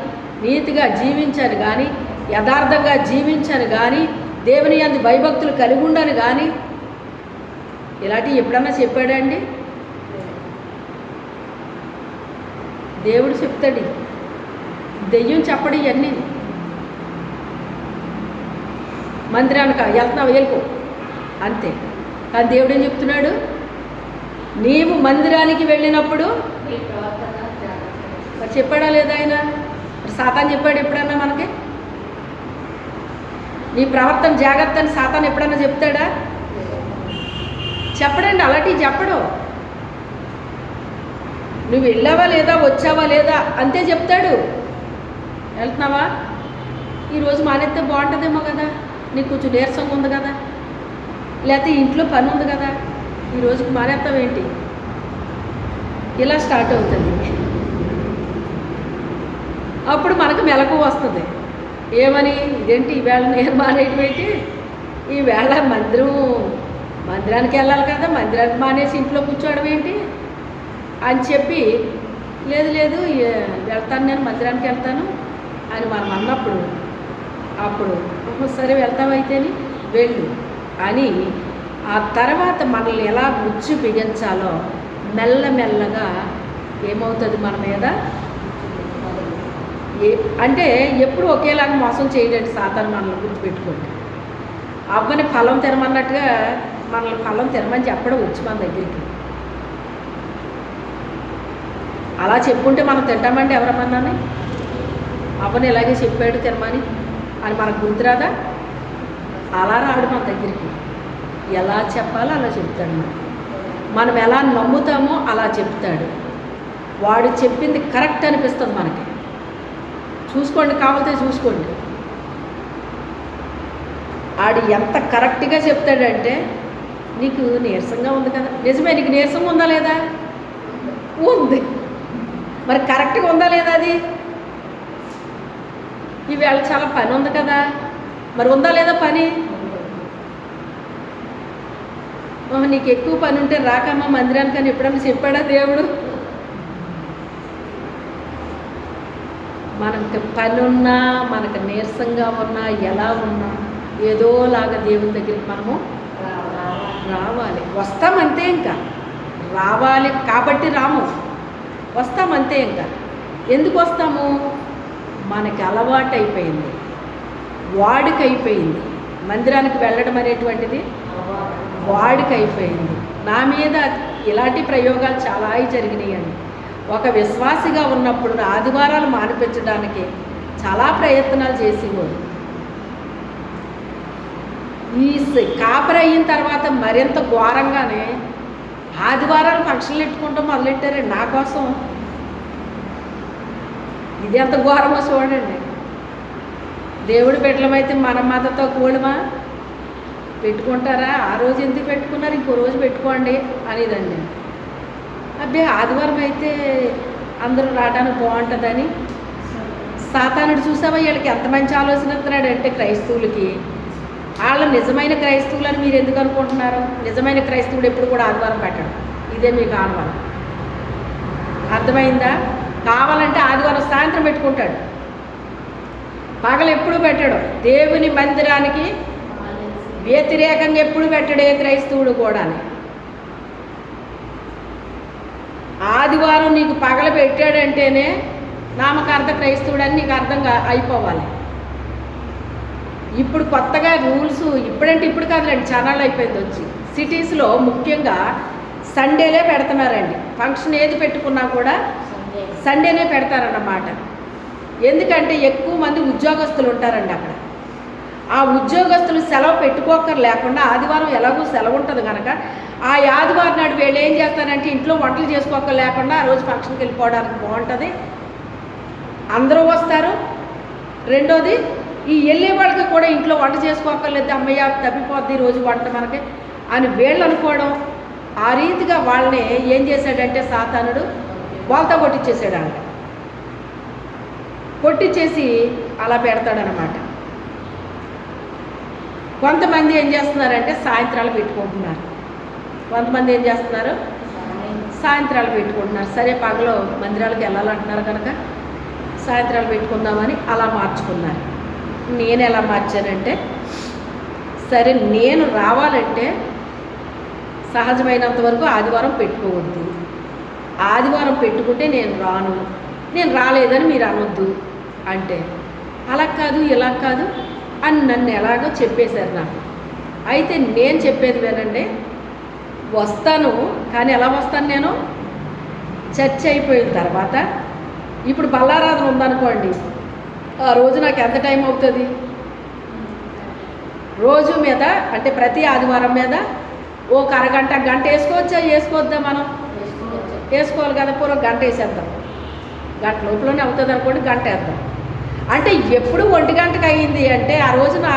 నీతిగా జీవించాను కానీ, యథార్థంగా జీవించాను కానీ, దేవుని యందు భయభక్తులు కలిగి ఉండను కానీ, ఇలాంటివి ఎప్పుడన్నా చెప్పాడండి? దేవుడు చెప్తాడు. దెయ్యం చెప్పడు ఇవన్నీ. మందిరానికి వెళ్తున్నావు వెళ్ళిపో అంతే. కానీ దేవుడు ఏం చెప్తున్నాడు? నీవు మందిరానికి వెళ్ళినప్పుడు మరి చెప్పాడా లేదా ఆయన? సాతాను చెప్పాడు ఎప్పుడన్నా మనకి? నీ ప్రవర్తన జాగ్రత్త అని సాతాను ఎప్పుడన్నా చెప్తాడా? చెప్పడండి, అలాంటివి చెప్పడు. నువ్వు వెళ్ళావా లేదా, వచ్చావా లేదా అంతే చెప్తాడు. వెళ్తున్నావా, ఈరోజు మానేస్తే బాగుంటుందేమో కదా, నీకు కొంచెం నీరసంగా ఉంది కదా, లేకపోతే ఇంట్లో పని ఉంది కదా, ఈ రోజుకి మానేస్తావేంటి? ఇలా స్టార్ట్ అవుతుంది. అప్పుడు మనకు మెలకు వస్తుంది. ఏమని? ఇదేంటి ఈవేళ నేను మానేయడం ఏంటి, ఈవేళ మందిరానికి వెళ్ళాలి కదా, మందిరానికి మానేసి ఇంట్లో కూర్చోవడం ఏంటి అని చెప్పి, లేదు లేదు వెళ్తాను, నేను మందిరానికి వెళ్తాను అని మనం అన్నప్పుడు, అప్పుడు సరే వెళ్తామైతేని వెళ్ళు అని ఆ తర్వాత మనల్ని ఎలా ముచ్చు బిగించాలో మెల్లమెల్లగా ఏమవుతుంది మన మీద. అంటే ఎప్పుడు ఒకేలాగా మోసం చేయడండి సాతాను. మనల్ని గుర్తుపెట్టుకోండి. అవ్వని ఫలం తినమన్నట్టుగా మనల్ని ఫలం తినమని చెప్పడం వచ్చి మన దగ్గరికి. అలా చెప్పుంటే మనం తింటామండి ఎవరమన్నాని? అవ్వని ఇలాగే చెప్పాడు తినమని అని మనకు గుర్తురాదా? అలా రాడు మన దగ్గరికి. ఎలా చెప్పాలో అలా చెప్తాడు. మనం ఎలా నమ్ముతామో అలా చెప్తాడు. వాడు చెప్పింది కరెక్ట్ అనిపిస్తుంది మనకి. చూసుకోండి, కావాలితే చూసుకోండి. ఆడు ఎంత కరెక్ట్గా చెప్తాడంటే, నీకు నీరసంగా ఉంది కదా, నిజమే నీకు నీరసంగా ఉందా లేదా? ఉంది. మరి కరెక్ట్గా ఉందా లేదా అది? ఈవేళ చాలా పని ఉంది కదా, మరి ఉందా లేదా పని? నీకు ఎక్కువ పని ఉంటే రాకమ్మా మందిరానికి అని ఎప్పుడన్నా చెప్పాడా దేవుడు? మనకి పని ఉన్నా, మనకు నీరసంగా ఉన్నా, ఎలా ఉన్నా ఏదోలాగా దేవుని దగ్గరికి మనము రావాలి. వస్తామంతే. ఇంకా రావాలి కాబట్టి రాము, వస్తామంతే. ఇంకా ఎందుకు వస్తాము? మనకి అలవాటు అయిపోయింది, వాడికి అయిపోయింది. మందిరానికి వెళ్ళడం అనేటువంటిది వాడికి అయిపోయింది. నా మీద ఇలాంటి ప్రయోగాలు చాలా జరిగినాయండి. ఒక విశ్వాసిగా ఉన్నప్పుడు ఆదివారాలు మానిపించడానికి చాలా ప్రయత్నాలు చేసేవారు. ఈ కాపరి అయిన తర్వాత మరింత ఘోరంగానే ఆదివారాలు ఫంక్షన్లు పెట్టుకుంటాం మొదలెట్టారండి నా కోసం. ఇది ఎంత ఘోరమో చూడండి. దేవుడి బిడ్డలమైతే మన మతతో కూడమా పెట్టుకుంటారా? ఆ రోజు ఎందుకు పెట్టుకున్నారు, ఇంకో రోజు పెట్టుకోండి అనేదండి. అబ్బే ఆదివారం అయితే అందరూ రావడానికి బాగుంటుందని. సాతానుడు చూసావా వీళ్ళకి ఎంత మంచి ఆలోచన ఇస్తున్నాడంటే క్రైస్తవులకి. వాళ్ళు నిజమైన క్రైస్తవులని మీరు ఎందుకు అనుకుంటున్నారు? నిజమైన క్రైస్తవుడు ఎప్పుడు కూడా ఆదివారం పెట్టడు. ఇదే మీకు ఆదివారం. అర్థమైందా? కావాలంటే ఆదివారం సాయంత్రం పెట్టుకుంటాడు, పగలు ఎప్పుడు పెట్టడు. దేవుని మందిరానికి వ్యతిరేకంగా ఎప్పుడు పెట్టడే క్రైస్తవుడు కూడా. ఆదివారం నీకు పగల పెట్టాడంటేనే నామకార్థ క్రైస్తవుడని నీకు అర్థంగా అయిపోవాలి. ఇప్పుడు కొత్తగా రూల్స్ ఇప్పుడంటే ఇప్పుడు కాదులేండి, ఛానల్ అయిపోయింది వచ్చి. సిటీస్లో ముఖ్యంగా సండేలే పెడుతున్నారండి. ఫంక్షన్ ఏది పెట్టుకున్నా కూడా సండేనే పెడతారన్నమాట. ఎందుకంటే ఎక్కువ మంది ఉద్యోగస్తులు ఉంటారండి అక్కడ. ఆ ఉద్యోగస్తులు సెలవు పెట్టుకోకర్ లేకుండా ఆదివారం ఎలాగో సెలవు ఉంటుంది కనుక ఆ ఆదివారం నాడు వీళ్ళు ఏం చేస్తారంటే ఇంట్లో వంటలు చేసుకోకర్ లేకుండా ఆ రోజు ఫంక్షన్కి వెళ్ళిపోవడానికి బాగుంటుంది, అందరూ వస్తారు. రెండోది ఈ వెళ్ళే వాళ్ళకి కూడా ఇంట్లో వంట చేసుకోకర్లేదు, అమ్మయ్య తప్పిపోద్ది రోజు వంట మనకి అని వీళ్ళు అనుకోవడం. ఆ రీతిగా వాళ్ళని ఏం చేశాడంటే సాతానుడు వాళ్ళతో కొట్టించేసాడు. అంట కొట్టించేసి అలా పెడతాడనమాట. కొంతమంది ఏం చేస్తున్నారంటే సాయంత్రాలు పెట్టుకుంటున్నారు, కొంతమంది ఏం చేస్తున్నారు సాయంత్రాలు పెట్టుకుంటున్నారు. సరే పగలు మందిరాలకు వెళ్ళాలంటున్నారు కనుక సాయంత్రాలు పెట్టుకుందామని అలా మార్చుకున్నారు. నేను ఎలా మార్చానంటే, సరే నేను రావాలంటే సహజమైనంత వరకు ఆదివారం పెట్టుకోవద్దు, ఆదివారం పెట్టుకుంటే నేను రాను, నేను రాలేదని మీరు అనొద్దు అంటే, అలా కాదు ఇలా కాదు అని నన్ను ఎలాగో చెప్పేశారు నాకు. అయితే నేను చెప్పేది వినండి, వస్తాను కానీ ఎలా వస్తాను నేను? చర్చ్ అయిపోయిన తర్వాత ఇప్పుడు బల్లారాధన ఉందనుకోండి, ఆ రోజు నాకు ఎంత టైం అవుతుంది? రోజు మీద అంటే ప్రతి ఆదివారం మీద ఒక అరగంట గంట వేసుకోవద్దా మనం? వేసుకోవాలి కదా. పూర్వం గంట వేసేద్దాం, గంట లోపలనే అవుతుంది అనుకోండి, గంట వేద్దాం. అంటే ఎప్పుడు 1 గంటకు అయ్యింది అంటే ఆ రోజున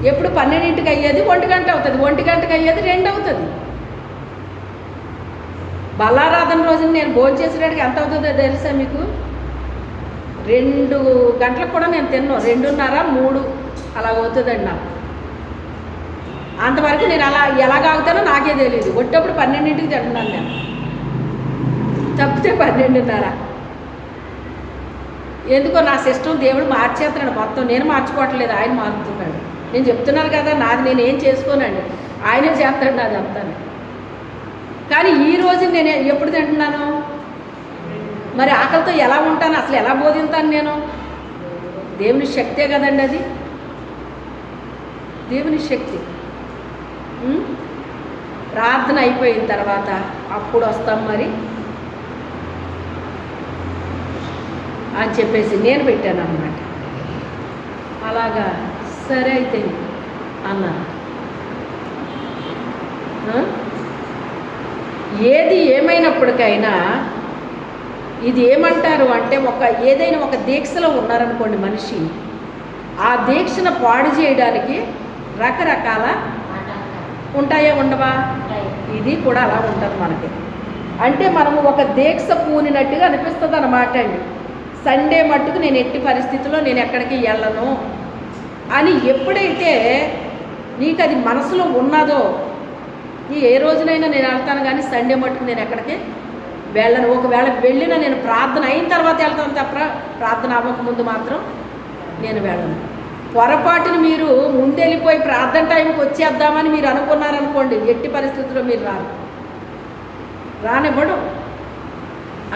ఎప్పుడు 12ంటికి అయ్యేది 1 గంట అవుతుంది, 1 గంటకు అయ్యేది 2 అవుతుంది. బల్లారాధన రోజున నేను భోజనం చేసేటట్టుగా ఎంత అవుతుందో తెలుసా మీకు? 2 గంటలకు కూడా నేను తిన్నాను, 2:30, 3 అలా అవుతుందండి నాకు. అంతవరకు నేను అలా ఎలాగాగుతానో నాకే తెలియదు. ఒట్టప్పుడు 12ంటికి తింటున్నాను నేను, తప్పితే 12:30. ఎందుకో నా సిస్టమ్ దేవుడు మార్చేస్తున్నాడు మొత్తం, నేను మార్చుకోవట్లేదు, ఆయన మారుతున్నాడు. నేను చెప్తున్నాను కదా, నాది నేను ఏం చేసుకోనండి, ఆయనే చేస్తాడు నాది అంతా. కానీ ఈరోజు నేను ఎప్పుడు తింటున్నాను? మరి ఆకలితో ఎలా ఉంటాను, అసలు ఎలా బోధిస్తాను నేను? దేవుని శక్తే కదండి అది, దేవుని శక్తి. ప్రార్థన అయిపోయిన తర్వాత అప్పుడు వస్తాం మరి అని చెప్పేసి నేను పెట్టాను అన్నమాట. అలాగా సరే అయితే అన్నాను. ఏది ఏమైనప్పటికైనా ఇది ఏమంటారు అంటే, ఏదైనా ఒక దీక్షలో ఉన్నారనుకోండి మనిషి, ఆ దీక్షను పాడు చేయడానికి రకరకాల ఉంటాయే ఉండవా? ఇది కూడా అలా ఉంటుంది మనకి. అంటే మనము ఒక దీక్ష పూనినట్టుగా అనిపిస్తుంది అన్నమాట అండి. సండే మట్టుకు నేను ఎట్టి పరిస్థితుల్లో నేను ఎక్కడికి వెళ్ళను అని ఎప్పుడైతే నీకు అది మనసులో ఉన్నదో, ఏ రోజునైనా నేను వెళ్తాను కానీ సండే మట్టుకు నేను ఎక్కడికి వెళ్ళను. ఒకవేళ వెళ్ళినా నేను ప్రార్థన అయిన తర్వాత వెళ్తాను తప్ప ప్రార్థన అవ్వకముందు మాత్రం నేను వెళ్ళను. పొరపాటుని మీరు ముందెళ్ళిపోయి ప్రార్థన టైంకి వచ్చేద్దామని మీరు అనుకున్నారనుకోండి, ఎట్టి పరిస్థితుల్లో మీరు రానివ్వడం.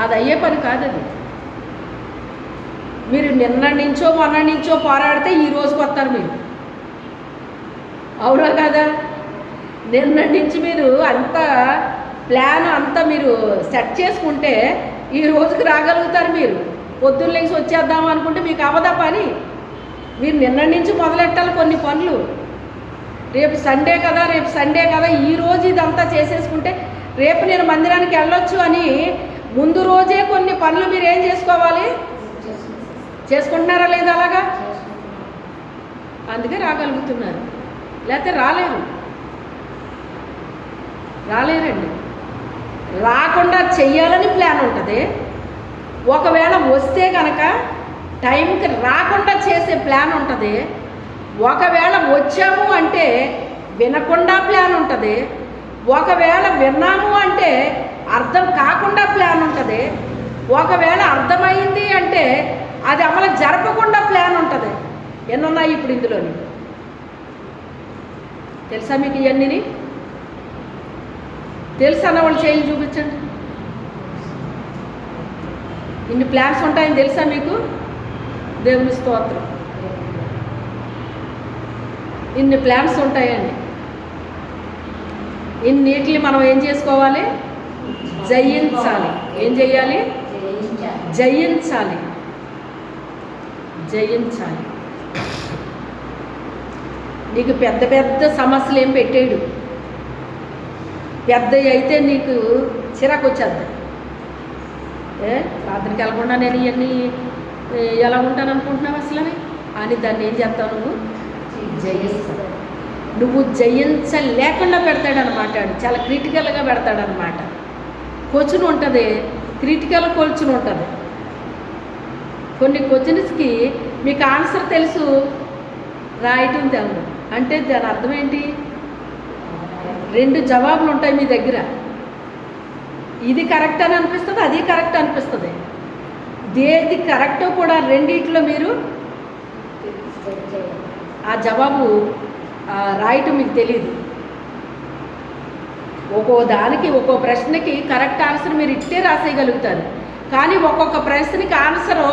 అది అయ్యే పని కాదు. అది మీరు నిన్న నుంచో మొన్న నుంచో పోరాడితే ఈ రోజుకి వస్తారు మీరు, అవునా కదా? నిన్న నుంచి మీరు అంత ప్లాన్ అంతా మీరు సెట్ చేసుకుంటే ఈ రోజుకి రాగలుగుతారు. మీరు పొద్దున్న లేచి వచ్చేద్దాం అనుకుంటే మీకు అవదా పని. మీరు నిన్న నుంచి మొదలెట్టాలి కొన్ని పనులు. రేపు సండే కదా ఈ రోజు ఇదంతా చేసేసుకుంటే రేపు నేను మందిరానికి వెళ్ళొచ్చు అని ముందు రోజే కొన్ని పనులు మీరు ఏం చేసుకోవాలి? చేసుకుంటున్నారా లేదా? అలాగా అందుకే రాగలుగుతున్నారు, లేకపోతే రాలేరండి. రాకుండా చెయ్యాలని ప్లాన్ ఉంటుంది. ఒకవేళ వస్తే కనుక టైంకి రాకుండా చేసే ప్లాన్ ఉంటుంది. ఒకవేళ వచ్చాము అంటే వినకుండా ప్లాన్ ఉంటుంది. ఒకవేళ విన్నాము అంటే అర్థం కాకుండా ప్లాన్ ఉంటుంది. ఒకవేళ అర్థమైంది అంటే అది అమలు జరపకుండా ప్లాన్ ఉంటుంది. ఎన్నున్నాయి ఇప్పుడు ఇందులోని? తెలుసా మీకు ఇవన్నీ? తెలుసు అన్న వాళ్ళు చేయి చూపించండి. ఇన్ని ప్లాన్స్ ఉంటాయని తెలుసా మీకు? దేవుని స్తోత్రం. ఇన్ని ప్లాన్స్ ఉంటాయండి. ఇన్నిటిని మనం ఏం చేసుకోవాలి? జయించాలి. ఏం చెయ్యాలి? జయించాలి. నీకు పెద్ద పెద్ద సమస్యలు ఏం పెట్టేడు. పెద్ద అయితే నీకు చిరాకు వచ్చేద్ది. ప్రార్థనకి వెళ్ళకుండా నేను ఇవన్నీ ఎలా ఉంటాను అనుకుంటున్నావు అసలు అని దాన్ని ఏం చేస్తావు? నువ్వు జయిస్తావు. నువ్వు జయించలేకుండా పెడతాడనమాట. చాలా క్రిటికల్గా పెడతాడనమాట. క్వశ్చన్ ఉంటుంది, క్రిటికల్ క్వశ్చన్ ఉంటుంది. కొన్ని క్వశ్చన్స్కి మీకు ఆన్సర్ తెలుసు, రాయటం తెలదు. అంటే దాని అర్థం ఏంటి? 2 జవాబులు ఉంటాయి మీ దగ్గర. ఇది కరెక్ట్ అని అనిపిస్తుంది, అది కరెక్ట్ అనిపిస్తుంది. ఏది కరెక్టో కూడా రెండిట్లో మీరు ఆ జవాబు రాయటం మీకు తెలియదు. ఒక్కో దానికి ఒక్కో ప్రశ్నకి కరెక్ట్ ఆన్సర్ మీరు ఇట్టే రాసేయగలుగుతారు. కానీ ఒక్కొక్క ప్రశ్నకి ఆన్సరు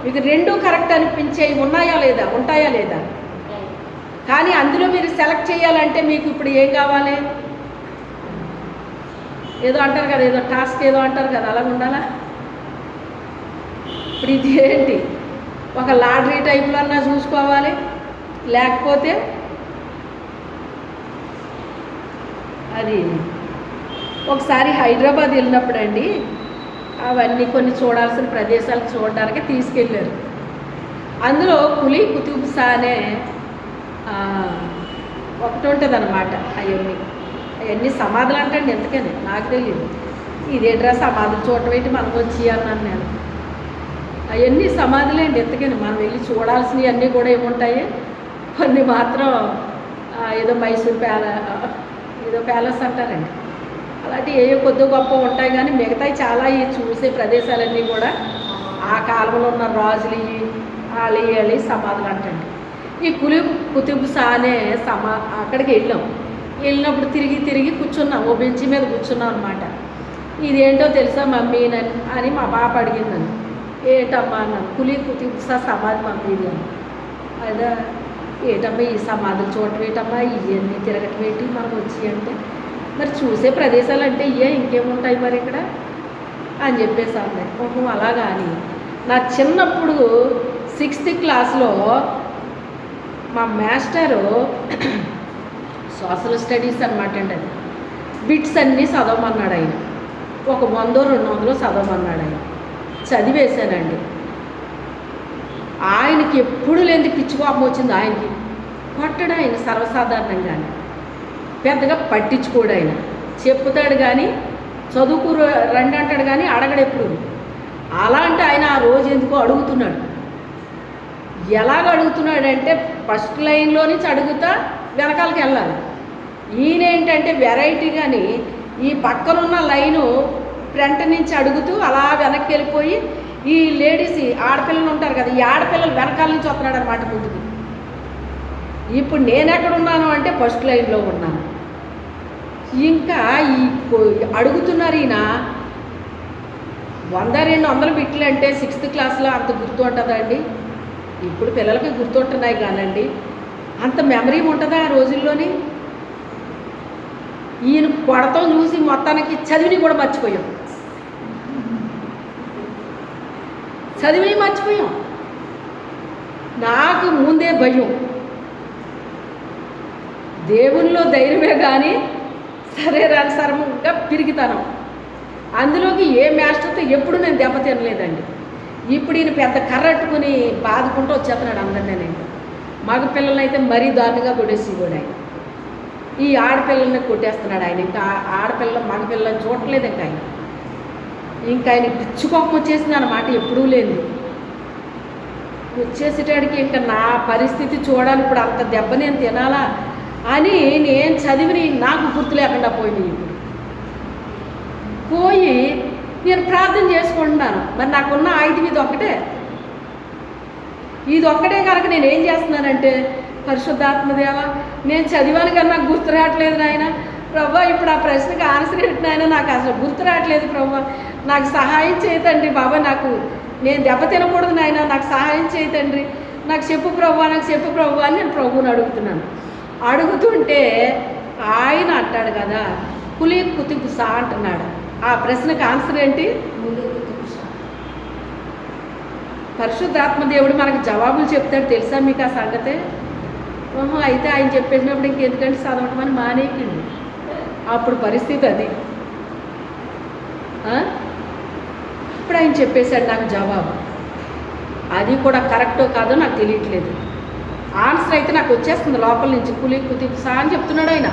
మీకు రెండు కరెక్ట్ అనిపించేవి ఉంటాయా లేదా. కానీ అందులో మీరు సెలెక్ట్ చేయాలంటే మీకు ఇప్పుడు ఏం కావాలి? ఏదో అంటారు కదా, ఏదో టాస్క్ ఏదో అంటారు కదా, అలాగ ఉండాలా? ఇప్పుడు ఇది ఏంటి? ఒక లాటరీ టైప్లో అన్నా చూసుకోవాలి, లేకపోతే అది ఒకసారి హైదరాబాద్ వెళ్ళినప్పుడు అండి, అవన్నీ కొన్ని చూడాల్సిన ప్రదేశాలు చూడడానికి తీసుకెళ్ళారు. అందులో కులీ కుతుబ్ షా అనే ఒకటి ఉంటుంది అన్నమాట. అవన్నీ సమాధులు అంటండి, ఎందుకని నాకు తెలియదు. ఇదేంట్రా సమాధులు చూడటం ఏంటి మనకు వచ్చి అన్నాను నేను. అవన్నీ సమాధులేండి, ఎందుకని మనం వెళ్ళి చూడాల్సినవి అన్నీ కూడా ఏముంటాయి, కొన్ని మాత్రం ఏదో మైసూర్ ప్యాలెస్ అంటారండి, అలాంటివి ఏవో కొద్ది గొప్ప ఉంటాయి. కానీ మిగతాయి చాలా ఈ చూసే ప్రదేశాలన్నీ కూడా ఆ కాలంలో ఉన్న రాజులు వాళ్ళ సమాధులు అంటండి. ఈ కులీ కుతుబ్ షా అనే అక్కడికి వెళ్ళినప్పుడు తిరిగి కూర్చున్నాం, ఓ బెంచి మీద కూర్చున్నాం అనమాట. ఇదేంటో తెలుసా మమ్మీ అని మా పాప అడిగిందని. ఏటమ్మా అన్నాను. కులీ కుతుబ్ షా సమాధి మమ్మీ ఇది అని. అదే ఏటమ్మా ఈ సమాధులు చూడటం ఏంటమ్మా, ఇవన్నీ తిరగటం ఏంటి మనకు వచ్చి అంటే, మరి చూసే ప్రదేశాలు అంటే ఇంకేముంటాయి మరి ఇక్కడ అని చెప్పేసి అన్నాయి. ఓహో అలాగా అని. నా చిన్నప్పుడు 6th క్లాస్లో మా మాస్టరు సోషల్ స్టడీస్ అనమాట అండి, అది బిట్స్ అన్నీ చదవమన్నాడు ఆయన. ఒక 100-200 చదవమన్నాడు ఆయన. చదివేశానండి. ఆయనకి ఎప్పుడు లేని పిచ్చి కోపం వచ్చింది. ఆయనకి కొట్టడు ఆయన సర్వసాధారణంగానే, పెద్దగా పట్టించుకోడు ఆయన. చెప్పుతాడు కానీ చదువుకు రండి అంటాడు కానీ అడగడు ఎప్పుడు. అలాంటి ఆయన ఆ రోజు ఎందుకో అడుగుతున్నాడు. ఎలాగ అడుగుతున్నాడంటే ఫస్ట్ లైన్లో నుంచి అడుగుతా వెనకాలకి వెళ్ళాలి. ఈయన ఏంటంటే వెరైటీ కానీ ఈ పక్కనున్న లైను ఫ్రంట్ నుంచి అడుగుతూ అలా వెనక్కి వెళ్ళిపోయి ఈ లేడీస్ ఆడపిల్లలు ఉంటారు కదా, ఈ ఆడపిల్లలు వెనకాల నుంచి వస్తున్నాడు అనమాట ముందుకు. ఇప్పుడు నేను ఎక్కడున్నాను అంటే ఫస్ట్ లైన్లో ఉన్నాను. ఇంకా ఈ అడుగుతున్నారు ఈయన 100-200 బిట్లు అంటే 6th క్లాస్లో అంత గుర్తు ఉంటుందండి. ఇప్పుడు పిల్లలకి గుర్తుంటున్నాయి కానండి, అంత మెమరీ ఉంటుందా ఆ రోజుల్లోని? ఈయన కొడతాం చూసి మొత్తానికి చదివిని కూడా మర్చిపోయాం. నాకు ముందే భయం. దేవునిలో ధైర్యమే కానీ సరే సర్మంగా పిరిగితాను. అందులోకి ఏ మాస్టర్తో ఎప్పుడు నేను దెబ్బ తినలేదండి. ఇప్పుడు ఈయన పెద్ద కర్రట్టుకుని బాదుకుంటూ వచ్చేస్తున్నాడు అందరినీ. నేను మగ పిల్లల్ని అయితే మరీ దారుణంగా కొట్టేసి కూడా ఆయన ఈ ఆడపిల్లల్ని కొట్టేస్తున్నాడు ఆయన. ఇంకా మగ పిల్లల్ని చూడట్లేదు ఇంకా ఆయన పిచ్చి కోపం వచ్చేసింది అన్నమాట, ఎప్పుడూ లేదు. వచ్చేసేటాడికి ఇంకా నా పరిస్థితి చూడాలి, ఇప్పుడు అంత దెబ్బ నేను తినాలా అని నేను చదివిని నాకు గుర్తు లేకుండా పోయింది. ఇప్పుడు పోయి నేను ప్రార్థన చేసుకుంటున్నాను. మరి నాకున్న ఆయుధం ఇది ఒక్కటే కనుక నేను ఏం చేస్తున్నానంటే, పరిశుద్ధాత్మదేవ నేను చదివాను కానీ నాకు గుర్తు రావట్లేదు నాయన ప్రభా, ఇప్పుడు ఆ ప్రశ్నకి ఆన్సర్ ఏంటి నాయన, నాకు అసలు గుర్తు రావట్లేదు ప్రభా, నాకు సహాయం చేయతండి బాబా, నేను దెబ్బ తినకూడదు నాయన, నాకు సహాయం చేయతండి, నాకు చెప్పు ప్రభా అని నేను ప్రభువుని అడుగుతున్నాను. అడుగుతుంటే ఆయన అంటాడు కదా, కులీ కుతుబ్ షా అంటున్నాడు. ఆ ప్రశ్నకు ఆన్సర్ ఏంటి? పరిశుద్ధాత్మదేవుడు మనకు జవాబులు చెప్తాడు. తెలుసా మీకు ఆ సంగతే? అయితే ఆయన చెప్పేసినప్పుడు ఇంకెందుకంటే చదవటం అని మానేయండి. అప్పుడు పరిస్థితి అది. ఇప్పుడు ఆయన చెప్పేశాడు నాకు జవాబు. అది కూడా కరెక్టో కాదో నాకు తెలియట్లేదు. ఆన్సర్ అయితే నాకు వచ్చేస్తుంది లోపల నుంచి. కులీ కుతుబ్ షా అని చెప్తున్నాడు ఆయన.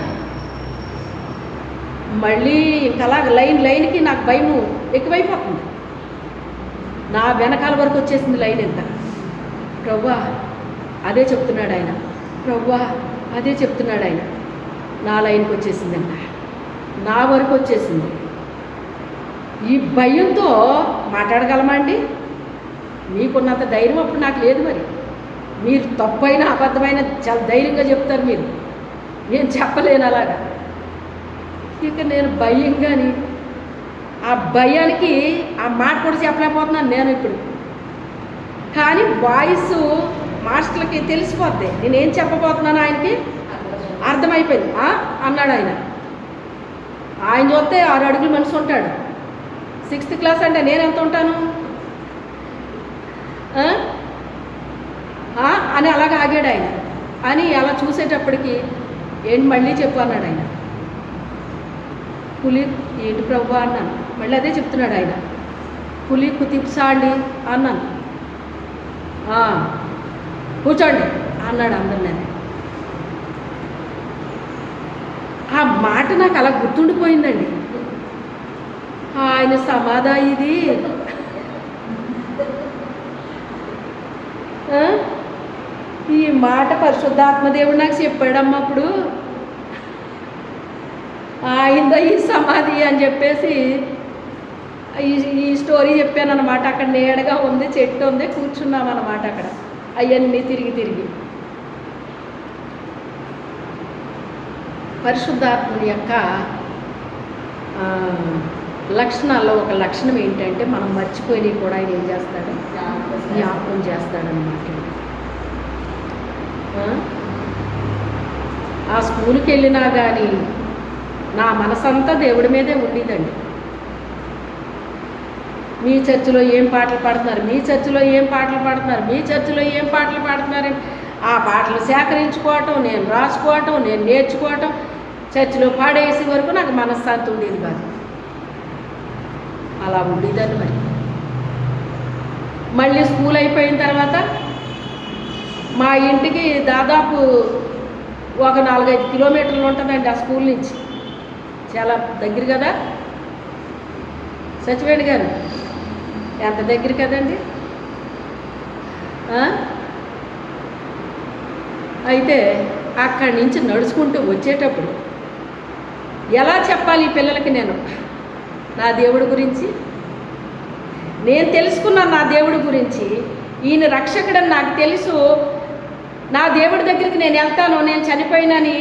మళ్ళీ ఇంకలా లైన్కి నాకు భయము ఎక్కువైపోతుంది. నా వెనకాల వరకు వచ్చేసింది లైన్. ఎంత ప్రభువా అదే చెప్తున్నాడు ఆయన, ప్రభువా అదే చెప్తున్నాడు ఆయన. నా లైన్కి వచ్చేసింది అంట, నా వరకు వచ్చేసింది. ఈ భయంతో మాట్లాడగలమా అండి? మీకున్నంత ధైర్యం అప్పుడు నాకు లేదు. మరి మీరు తప్పైన అబద్ధమైన చాలా ధైర్యంగా చెప్తారు మీరు, నేను చెప్పలేను అలాగా. ఇక నేను భయం కానీ ఆ భయానికి ఆ మాట కూడా చెప్పలేకపోతున్నాను నేను ఇప్పుడు. కానీ వాయిస్ మాస్టర్లకి తెలిసిపోద్ది, నేనేం చెప్పబోతున్నాను ఆయనకి అర్థమైపోయింది. అన్నాడు ఆయన. ఆయన చూస్తే 6 అడుగులు మనిషి ఉంటాడు. 6th క్లాస్ అంటే నేను ఎంత ఉంటాను అని అలాగ ఆగాడు ఆయన. అని అలా చూసేటప్పటికి ఏంటి మళ్ళీ చెప్పు అన్నాడు ఆయన. పులి ఏంటి ప్రభు అన్నాను. మళ్ళీ అదే చెప్తున్నాడు ఆయన. పులి కుతిప్సా అండి అన్నాను. కూర్చోండి అన్నాడు అందరు. ఆ మాట నాకు అలా గుర్తుండిపోయిందండి. ఆయన సమాధా ఇది. ఈ మాట పరిశుద్ధాత్మదేవుడు నాకు చెప్పాడమ్మా అప్పుడు. ఆయనదో ఈ సమాధి అని చెప్పేసి ఈ స్టోరీ చెప్పాను అనమాట. అక్కడ నీడగా ఉంది, చెట్టు ఉంది, కూర్చున్నాం అన్నమాట అక్కడ అవన్నీ తిరిగి. పరిశుద్ధాత్ముని యొక్క లక్షణాల్లో ఒక లక్షణం ఏంటంటే మనం మర్చిపోయినవి కూడా ఆయన ఏం చేస్తాడు, జ్ఞాపకం చేస్తాడనమాట. ఆ స్కూల్కి వెళ్ళినా కానీ నా మనసంతా దేవుడి మీదే ఉండేదండి. మీ చర్చిలో ఏం పాటలు పాడుతున్నారు, మీ చర్చిలో ఏం పాటలు పాడుతున్నారు, మీ చర్చిలో ఏం పాటలు పాడుతున్నారని ఆ పాటలు సేకరించుకోవటం, నేను రాసుకోవటం, నేను నేర్చుకోవటం, చర్చిలో పాడేసే వరకు నాకు మనశ్శాంతి ఉండేది కాదు. అలా ఉండేదాన్ని. మళ్ళీ స్కూల్ అయిపోయిన తర్వాత మా ఇంటికి దాదాపు ఒక 4-5 కిలోమీటర్లు ఉంటుందండి ఆ స్కూల్ నుంచి. చాలా దగ్గర కదా సచివేణి గారు, ఎంత దగ్గర కదండి. అయితే అక్కడి నుంచి నడుచుకుంటూ వచ్చేటప్పుడు ఎలా చెప్పాలి ఈ పిల్లలకి నేను నా దేవుడి గురించి, నేను తెలుసుకున్నాను నా దేవుడి గురించి, ఈయన రక్షకుడని నాకు తెలుసు, నా దేవుడి దగ్గరికి నేను వెళ్తాను, నేను చనిపోయినని.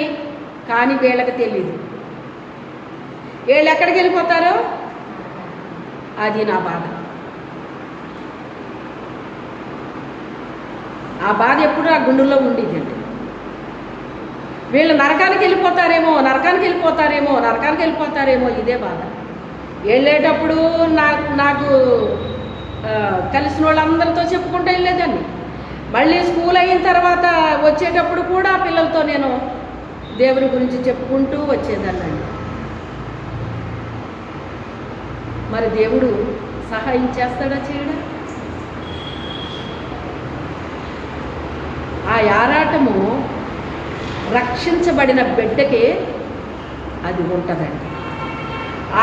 కానీ వీళ్ళకి తెలియదు. వీళ్ళు ఎక్కడికి వెళ్ళిపోతారో అది నా బాధ. ఆ బాధ ఎప్పుడు ఆ గుండెల్లో ఉండేదండి. వీళ్ళు నరకానికి వెళ్ళిపోతారేమో ఇదే బాధ. వెళ్ళేటప్పుడు నాకు కలిసిన వాళ్ళందరితో చెప్పుకుంటూ వెళ్ళేదాన్ని. మళ్ళీ స్కూల్ అయిన తర్వాత వచ్చేటప్పుడు కూడా పిల్లలతో నేను దేవుని గురించి చెప్పుకుంటూ వచ్చేదాన్ని. మరి దేవుడు సహాయం చేస్తాడా చేయడా? ఆ ఆరాటము రక్షించబడిన బిడ్డకే అది ఉంటుందండి.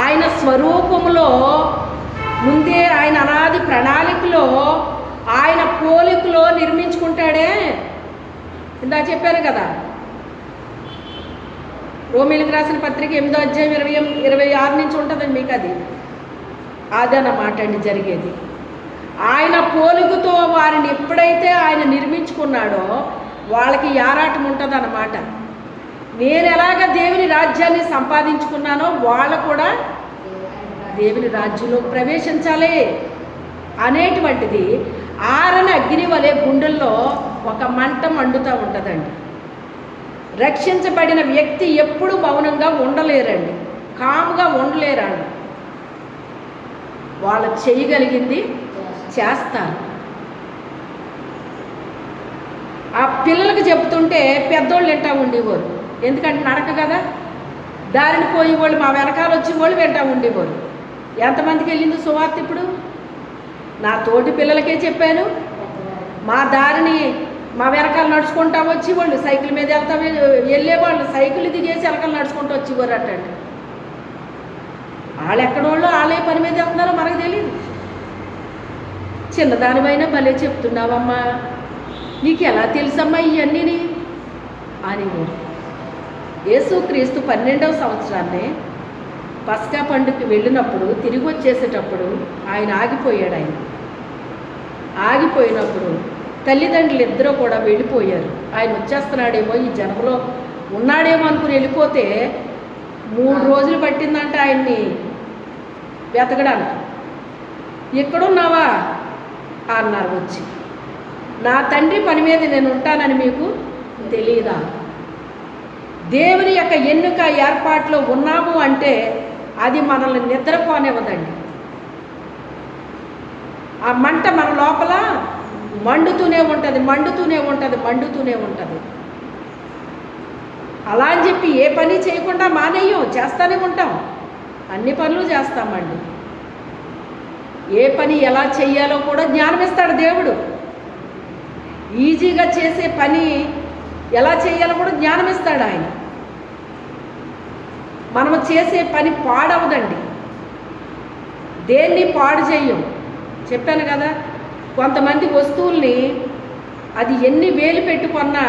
ఆయన స్వరూపంలో ముందే ఆయన అనాది ప్రణాళికలో ఆయన పోలికలో నిర్మించుకుంటాడే. ఇందా చెప్పాను కదా, రోమీలకు రాసిన పత్రిక 8వ అధ్యాయం 26 నుంచి ఉంటుందండి మీకు. అదన్నమాట అండి జరిగేది. ఆయన పోలికతో వారిని ఎప్పుడైతే ఆయన నిర్మించుకున్నాడో వాళ్ళకి ఆరాటం ఉంటుంది అన్నమాట. నేను ఎలాగ దేవుని రాజ్యాన్ని సంపాదించుకున్నానో వాళ్ళు కూడా దేవుని రాజ్యంలో ప్రవేశించాలి అనేటువంటిది ఆరని అగ్ని వలె గుండెల్లో ఒక మంట మండుతూ ఉంటుందండి. రక్షించబడిన వ్యక్తి ఎప్పుడు మౌనంగా ఉండలేరండి, కాముగా ఉండలేరండి. వాళ్ళు చేయగలిగింది చేస్తారు. ఆ పిల్లలకు చెప్తుంటే పెద్దోళ్ళు వింటా ఉండేవారు. ఎందుకంటే నడక కదా, దారిని పోయేవాళ్ళు మా వెనకాల వచ్చేవాళ్ళు వింటా ఉండేవారు. ఎంతమందికి వెళ్ళింది సువార్త? ఇప్పుడు నా తోటి పిల్లలకే చెప్పాను. మా దారిని మా వెనకాల నడుచుకుంటా వచ్చేవాళ్ళు, సైకిల్ మీద వెళ్ళేవాళ్ళు, సైకిల్ దిగేసి వెనకాల నడుచుకుంటూ వచ్చేవారు అట్టండి. వాళ్ళు ఎక్కడోళ్ళు వాళ్ళే పని మీద వెళ్తున్నారో మనకు తెలియదు. చిన్నదానిపైన భలే చెప్తున్నావమ్మా, నీకు ఎలా తెలుసమ్మా ఇవన్నీ అని. యేసుక్రీస్తు 12వ సంవత్సరాన్ని పస్కా పండుగకి వెళ్ళినప్పుడు తిరిగి వచ్చేసేటప్పుడు ఆయన ఆగిపోయాడు. ఆగిపోయినప్పుడు తల్లిదండ్రులు ఇద్దరూ కూడా వెళ్ళిపోయారు. ఆయన వచ్చేస్తున్నాడేమో, ఈ జన్మలో ఉన్నాడేమో అనుకుని వెళ్ళిపోతే 3 రోజులు పట్టిందంట ఆయన్ని వెతకడానికి. ఎక్కడున్నావా అన్నారు వచ్చి. నా తండ్రి పని మీద నేను ఉంటానని మీకు తెలియదా? దేవుని యొక్క ఎన్నిక ఏర్పాట్లో ఉన్నాము అంటే అది మనల్ని నిద్రపోనివ్వదండి. ఆ మంట మన లోపల మండుతూనే ఉంటుంది. అలా అని చెప్పి ఏ పని చేయకుండా మానేయం, చేస్తూనే ఉంటాం. అన్ని పనులు చేస్తామండి. ఏ పని ఎలా చెయ్యాలో కూడా జ్ఞానం ఇస్తాడు దేవుడు. ఈజీగా చేసే పని ఎలా చేయాలో కూడా జ్ఞానం ఇస్తాడు ఆయన. మనము చేసే పని పాడవదండి, దేన్ని పాడు చెయ్యం. చెప్పాను కదా, కొంతమంది వస్తువుల్ని అది ఎన్ని వేలు పెట్టుకున్నా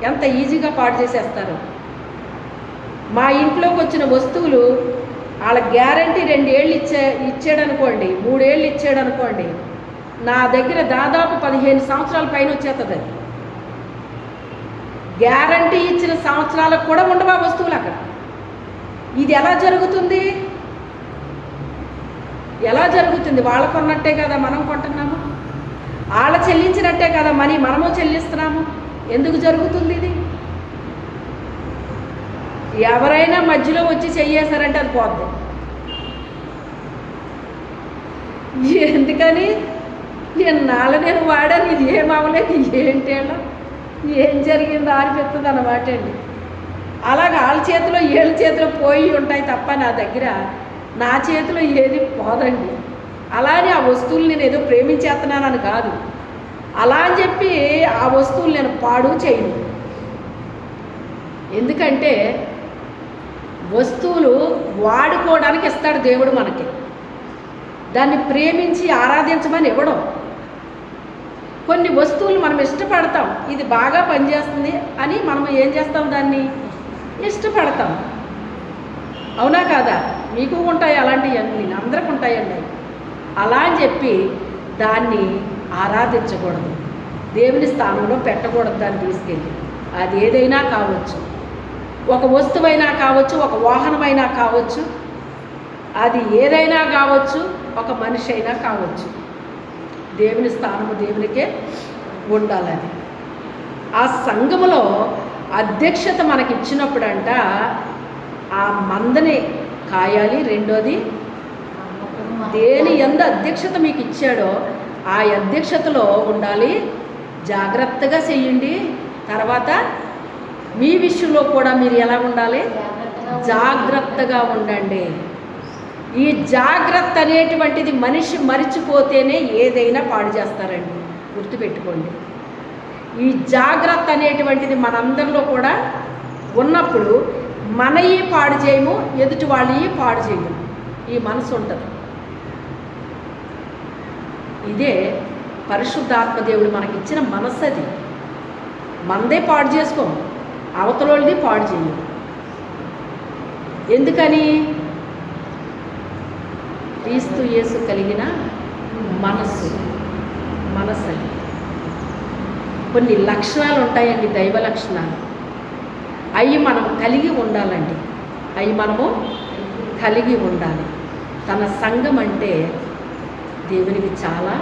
ఎంత ఈజీగా పాడు చేసేస్తారు. మా ఇంట్లోకి వచ్చిన వస్తువులు వాళ్ళ గ్యారంటీ 2 ఏళ్ళు ఇచ్చాడనుకోండి, 3 ఏళ్ళు ఇచ్చాడనుకోండి, నా దగ్గర దాదాపు 15 సంవత్సరాల పైన వచ్చేస్తుంది. అది గ్యారంటీ ఇచ్చిన సంవత్సరాలకు కూడా ఉండవు ఆ వస్తువులు అక్కడ. ఇది ఎలా జరుగుతుంది? వాళ్ళు కొన్నట్టే కదా మనం కొంటున్నాము, వాళ్ళ చెల్లించినట్టే కదా మనము చెల్లిస్తున్నాము. ఎందుకు జరుగుతుంది ఇది? ఎవరైనా మధ్యలో వచ్చి చెయ్యేశారంటే అది పోద్ది. ఎందుకని? నేను వాడాను, ఇది ఏం అవ్వలేదు, ఏంటేలా ఏం జరిగిందో అనిపిస్తుంది అన్నమాట అండి. అలాగ వాళ్ళ చేతిలో వీళ్ళ చేతిలో పోయి ఉంటాయి తప్ప నా చేతిలో ఏది పోదండి. అలానే ఆ వస్తువులు నేను ఏదో ప్రేమించేస్తున్నానని కాదు, అలా అని చెప్పి ఆ వస్తువులు నేను పాడు చేయను. ఎందుకంటే వస్తువులు వాడుకోవడానికి ఇస్తాడు దేవుడు మనకి, దాన్ని ప్రేమించి ఆరాధించమని ఇవ్వడం. కొన్ని వస్తువులు మనం ఇష్టపడతాం, ఇది బాగా పనిచేస్తుంది అని మనం ఏం చేస్తాం, దాన్ని ఇష్టపడతాం. అవునా కాదా? మీకు ఉంటాయి అలాంటివన్నీ, అందరికి ఉంటాయండి. అలా అని చెప్పి దాన్ని ఆరాధించకూడదు, దేవుని స్థానంలో పెట్టకూడదు. దాన్ని తీసుకెళ్ళి అది ఏదైనా కావచ్చు, ఒక వస్తువైనా కావచ్చు, ఒక వాహనమైనా కావచ్చు, అది ఏదైనా కావచ్చు, ఒక మనిషి అయినా కావచ్చు. దేవుని స్థానము దేవునికే ఉండాలని. ఆ సంఘములో అధ్యక్షత మనకిచ్చినప్పుడంట ఆ మందని కాయాలి. రెండోది, దేని యందు అధ్యక్షత మీకు ఇచ్చాడో ఆ అధ్యక్షతలో ఉండాలి, జాగ్రత్తగా చెయ్యండి. తర్వాత మీ విషయంలో కూడా మీరు ఎలా ఉండాలి? జాగ్రత్తగా ఉండండి. ఈ జాగ్రత్త అనేటువంటిది మనిషి మరిచిపోతేనే ఏదైనా పాడు చేస్తారండి, గుర్తుపెట్టుకోండి. ఈ జాగ్రత్త అనేటువంటిది మనందరిలో కూడా ఉన్నప్పుడు మనయి పాడు చేయము, ఎదుటి వాళ్ళవి పాడు చేయము. ఈ మనసు ఉంటుంది. ఇదే పరిశుద్ధాత్మ దేవుడు మనకిచ్చిన మనస్సు. అది మనదే పాడు చేసుకోము, అవతలోళ్ళది పాడు చేయము. ఎందుకని? క్రీస్తు యేసు కలిగిన మనస్సు అది. కొన్ని లక్షణాలు ఉంటాయండి, దైవ లక్షణాలు. అవి మనం కలిగి ఉండాలండి, మనము కలిగి ఉండాలి. తన సంఘం అంటే దేవునికి చాలా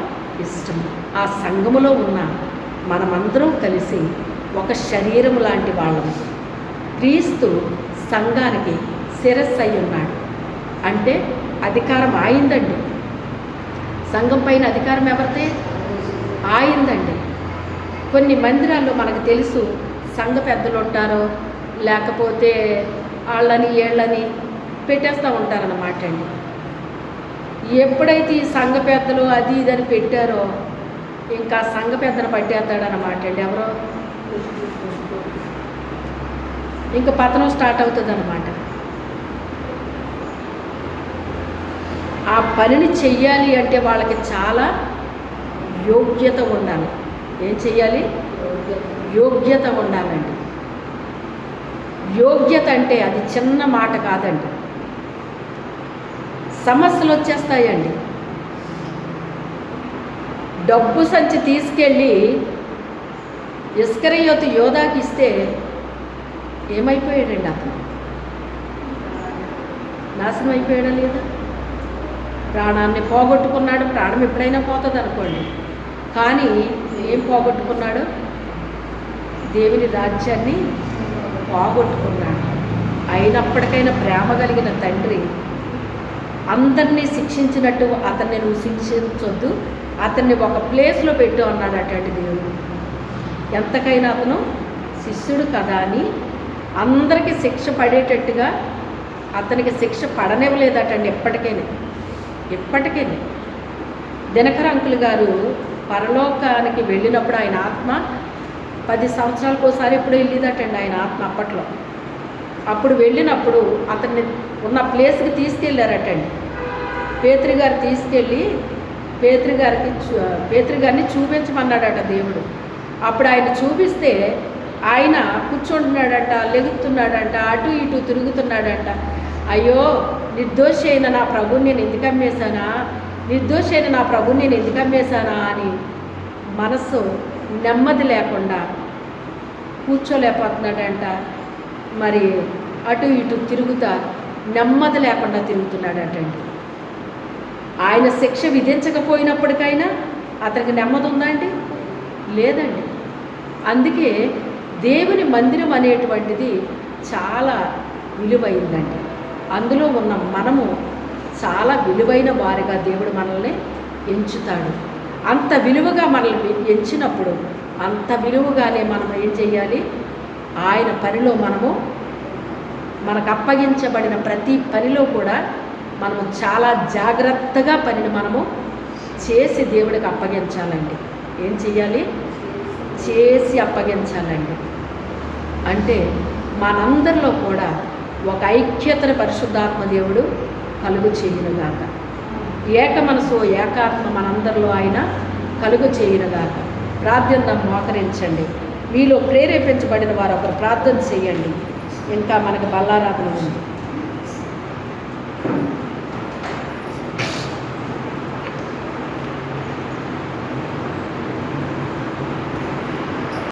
ఇష్టం. ఆ సంఘములో ఉన్న మనమందరం కలిసి ఒక శరీరం లాంటి వాళ్ళము. క్రీస్తు సంఘానికి శిరస్సు అయి ఉన్నాడు అంటే అధికారం ఆయిందండి. సంఘం పైన అధికారం ఎవరితే? ఆయిందండి. కొన్ని మందిరాల్లో మనకు తెలుసు, సంఘ పెద్దలు ఉంటారో లేకపోతే వాళ్ళని ఏళ్ళని పెట్టేస్తూ ఉంటారన్నమాట అండి. ఎప్పుడైతే ఈ సంఘ పెద్దలు అది ఇదని పెట్టారో ఇంకా సంఘ పెద్దను పట్టేస్తాడనమాట అండి. ఎవరో ఇంకా పతనం స్టార్ట్ అవుతుంది అన్నమాట. ఆ పనిని చెయ్యాలి అంటే వాళ్ళకి చాలా యోగ్యత ఉండాలి. ఏం చెయ్యాలి? యోగ్యత ఉండాలండి. యోగ్యత అంటే అది చిన్న మాట కాదండి. సమస్యలు వచ్చేస్తాయండి. డబ్బు సంచి తీసుకెళ్ళి ఇస్కరియోతు యోధాకి ఇస్తే ఏమైపోయాడండి? అతను నాశనం అయిపోయాడా లేదా? ప్రాణాన్ని పోగొట్టుకున్నాడు. ప్రాణం ఎప్పుడైనా పోతుంది అనుకోండి, కానీ ఏం పోగొట్టుకున్నాడు? దేవుని రాజ్యాన్ని పోగొట్టుకున్నాడు. అయినప్పటికైనా ప్రేమ కలిగిన తండ్రి అందరినీ శిక్షించినట్టు అతన్ని నువ్వు శిక్షించొద్దు, అతన్ని ఒక ప్లేస్లో పెట్టు అన్నాడు అటువంటి దేవుడు. ఎంతకైనా అతను శిష్యుడు కదా అని అందరికీ శిక్ష పడేటట్టుగా అతనికి శిక్ష పడనివ్వలేదటండి. ఎప్పటికైనా దినకర్ అంకుల్ గారు పరలోకానికి వెళ్ళినప్పుడు ఆయన ఆత్మ 10 సంవత్సరాలకు ఒకసారి ఎప్పుడు వెళ్ళేదటండి ఆయన ఆత్మ అప్పట్లో. అప్పుడు వెళ్ళినప్పుడు అతన్ని ఉన్న ప్లేస్కి తీసుకెళ్ళారటండి. పేతురు గారు తీసుకెళ్ళి పేతురు గారిని చూపించమన్నాడట దేవుడు. అప్పుడు ఆయన చూపిస్తే ఆయన కూర్చుంటున్నాడంట, లెగుతున్నాడంట, అటు ఇటు తిరుగుతున్నాడంట. అయ్యో, నిర్దోషి అయిన నా ప్రభుని నేను ఎందుకు అమ్మేశానా, నిర్దోషి అయిన నా ప్రభుని నేను ఎందుకు అమ్మేశానా అని మనస్సు నెమ్మది లేకుండా కూర్చోలేకపోతున్నాడంట. మరి అటు ఇటు తిరుగుతా నెమ్మది లేకుండా తిరుగుతున్నాడంటండి. ఆయన శిక్ష విధించకపోయినప్పటికైనా అతనికి నెమ్మది ఉందా అండి? లేదండి. అందుకే దేవుని మందిరం అనేటువంటిది చాలా విలువైందండి. అందులో ఉన్న మనము చాలా విలువైన వారిగా దేవుడు మనల్ని ఎంచుతాడు. అంత విలువగా మనల్ని ఎంచినప్పుడు అంత విలువగానే మనం ఏం చేయాలి? ఆయన పనిలో మనకు అప్పగించబడిన ప్రతి పనిలో కూడా మనము చాలా జాగ్రత్తగా పనిని మనము చేసి దేవుడికి అప్పగించాలండి. ఏం చెయ్యాలి? చేసి అప్పగించాలండి. అంటే మనందరిలో కూడా ఒక ఐక్యతను పరిశుద్ధాత్మ దేవుడు కలుగు చేయనుగాక. ఏక మనసు ఏకాత్మ మనందరిలో ఆయన కలుగు చేయనుగాక. ప్రార్థన మోకరించండి. మీలో ప్రేరేపించబడిన వారు ఒకరు ప్రార్థన చేయండి. ఇంకా మనకు బల్లారాధన ఉంది.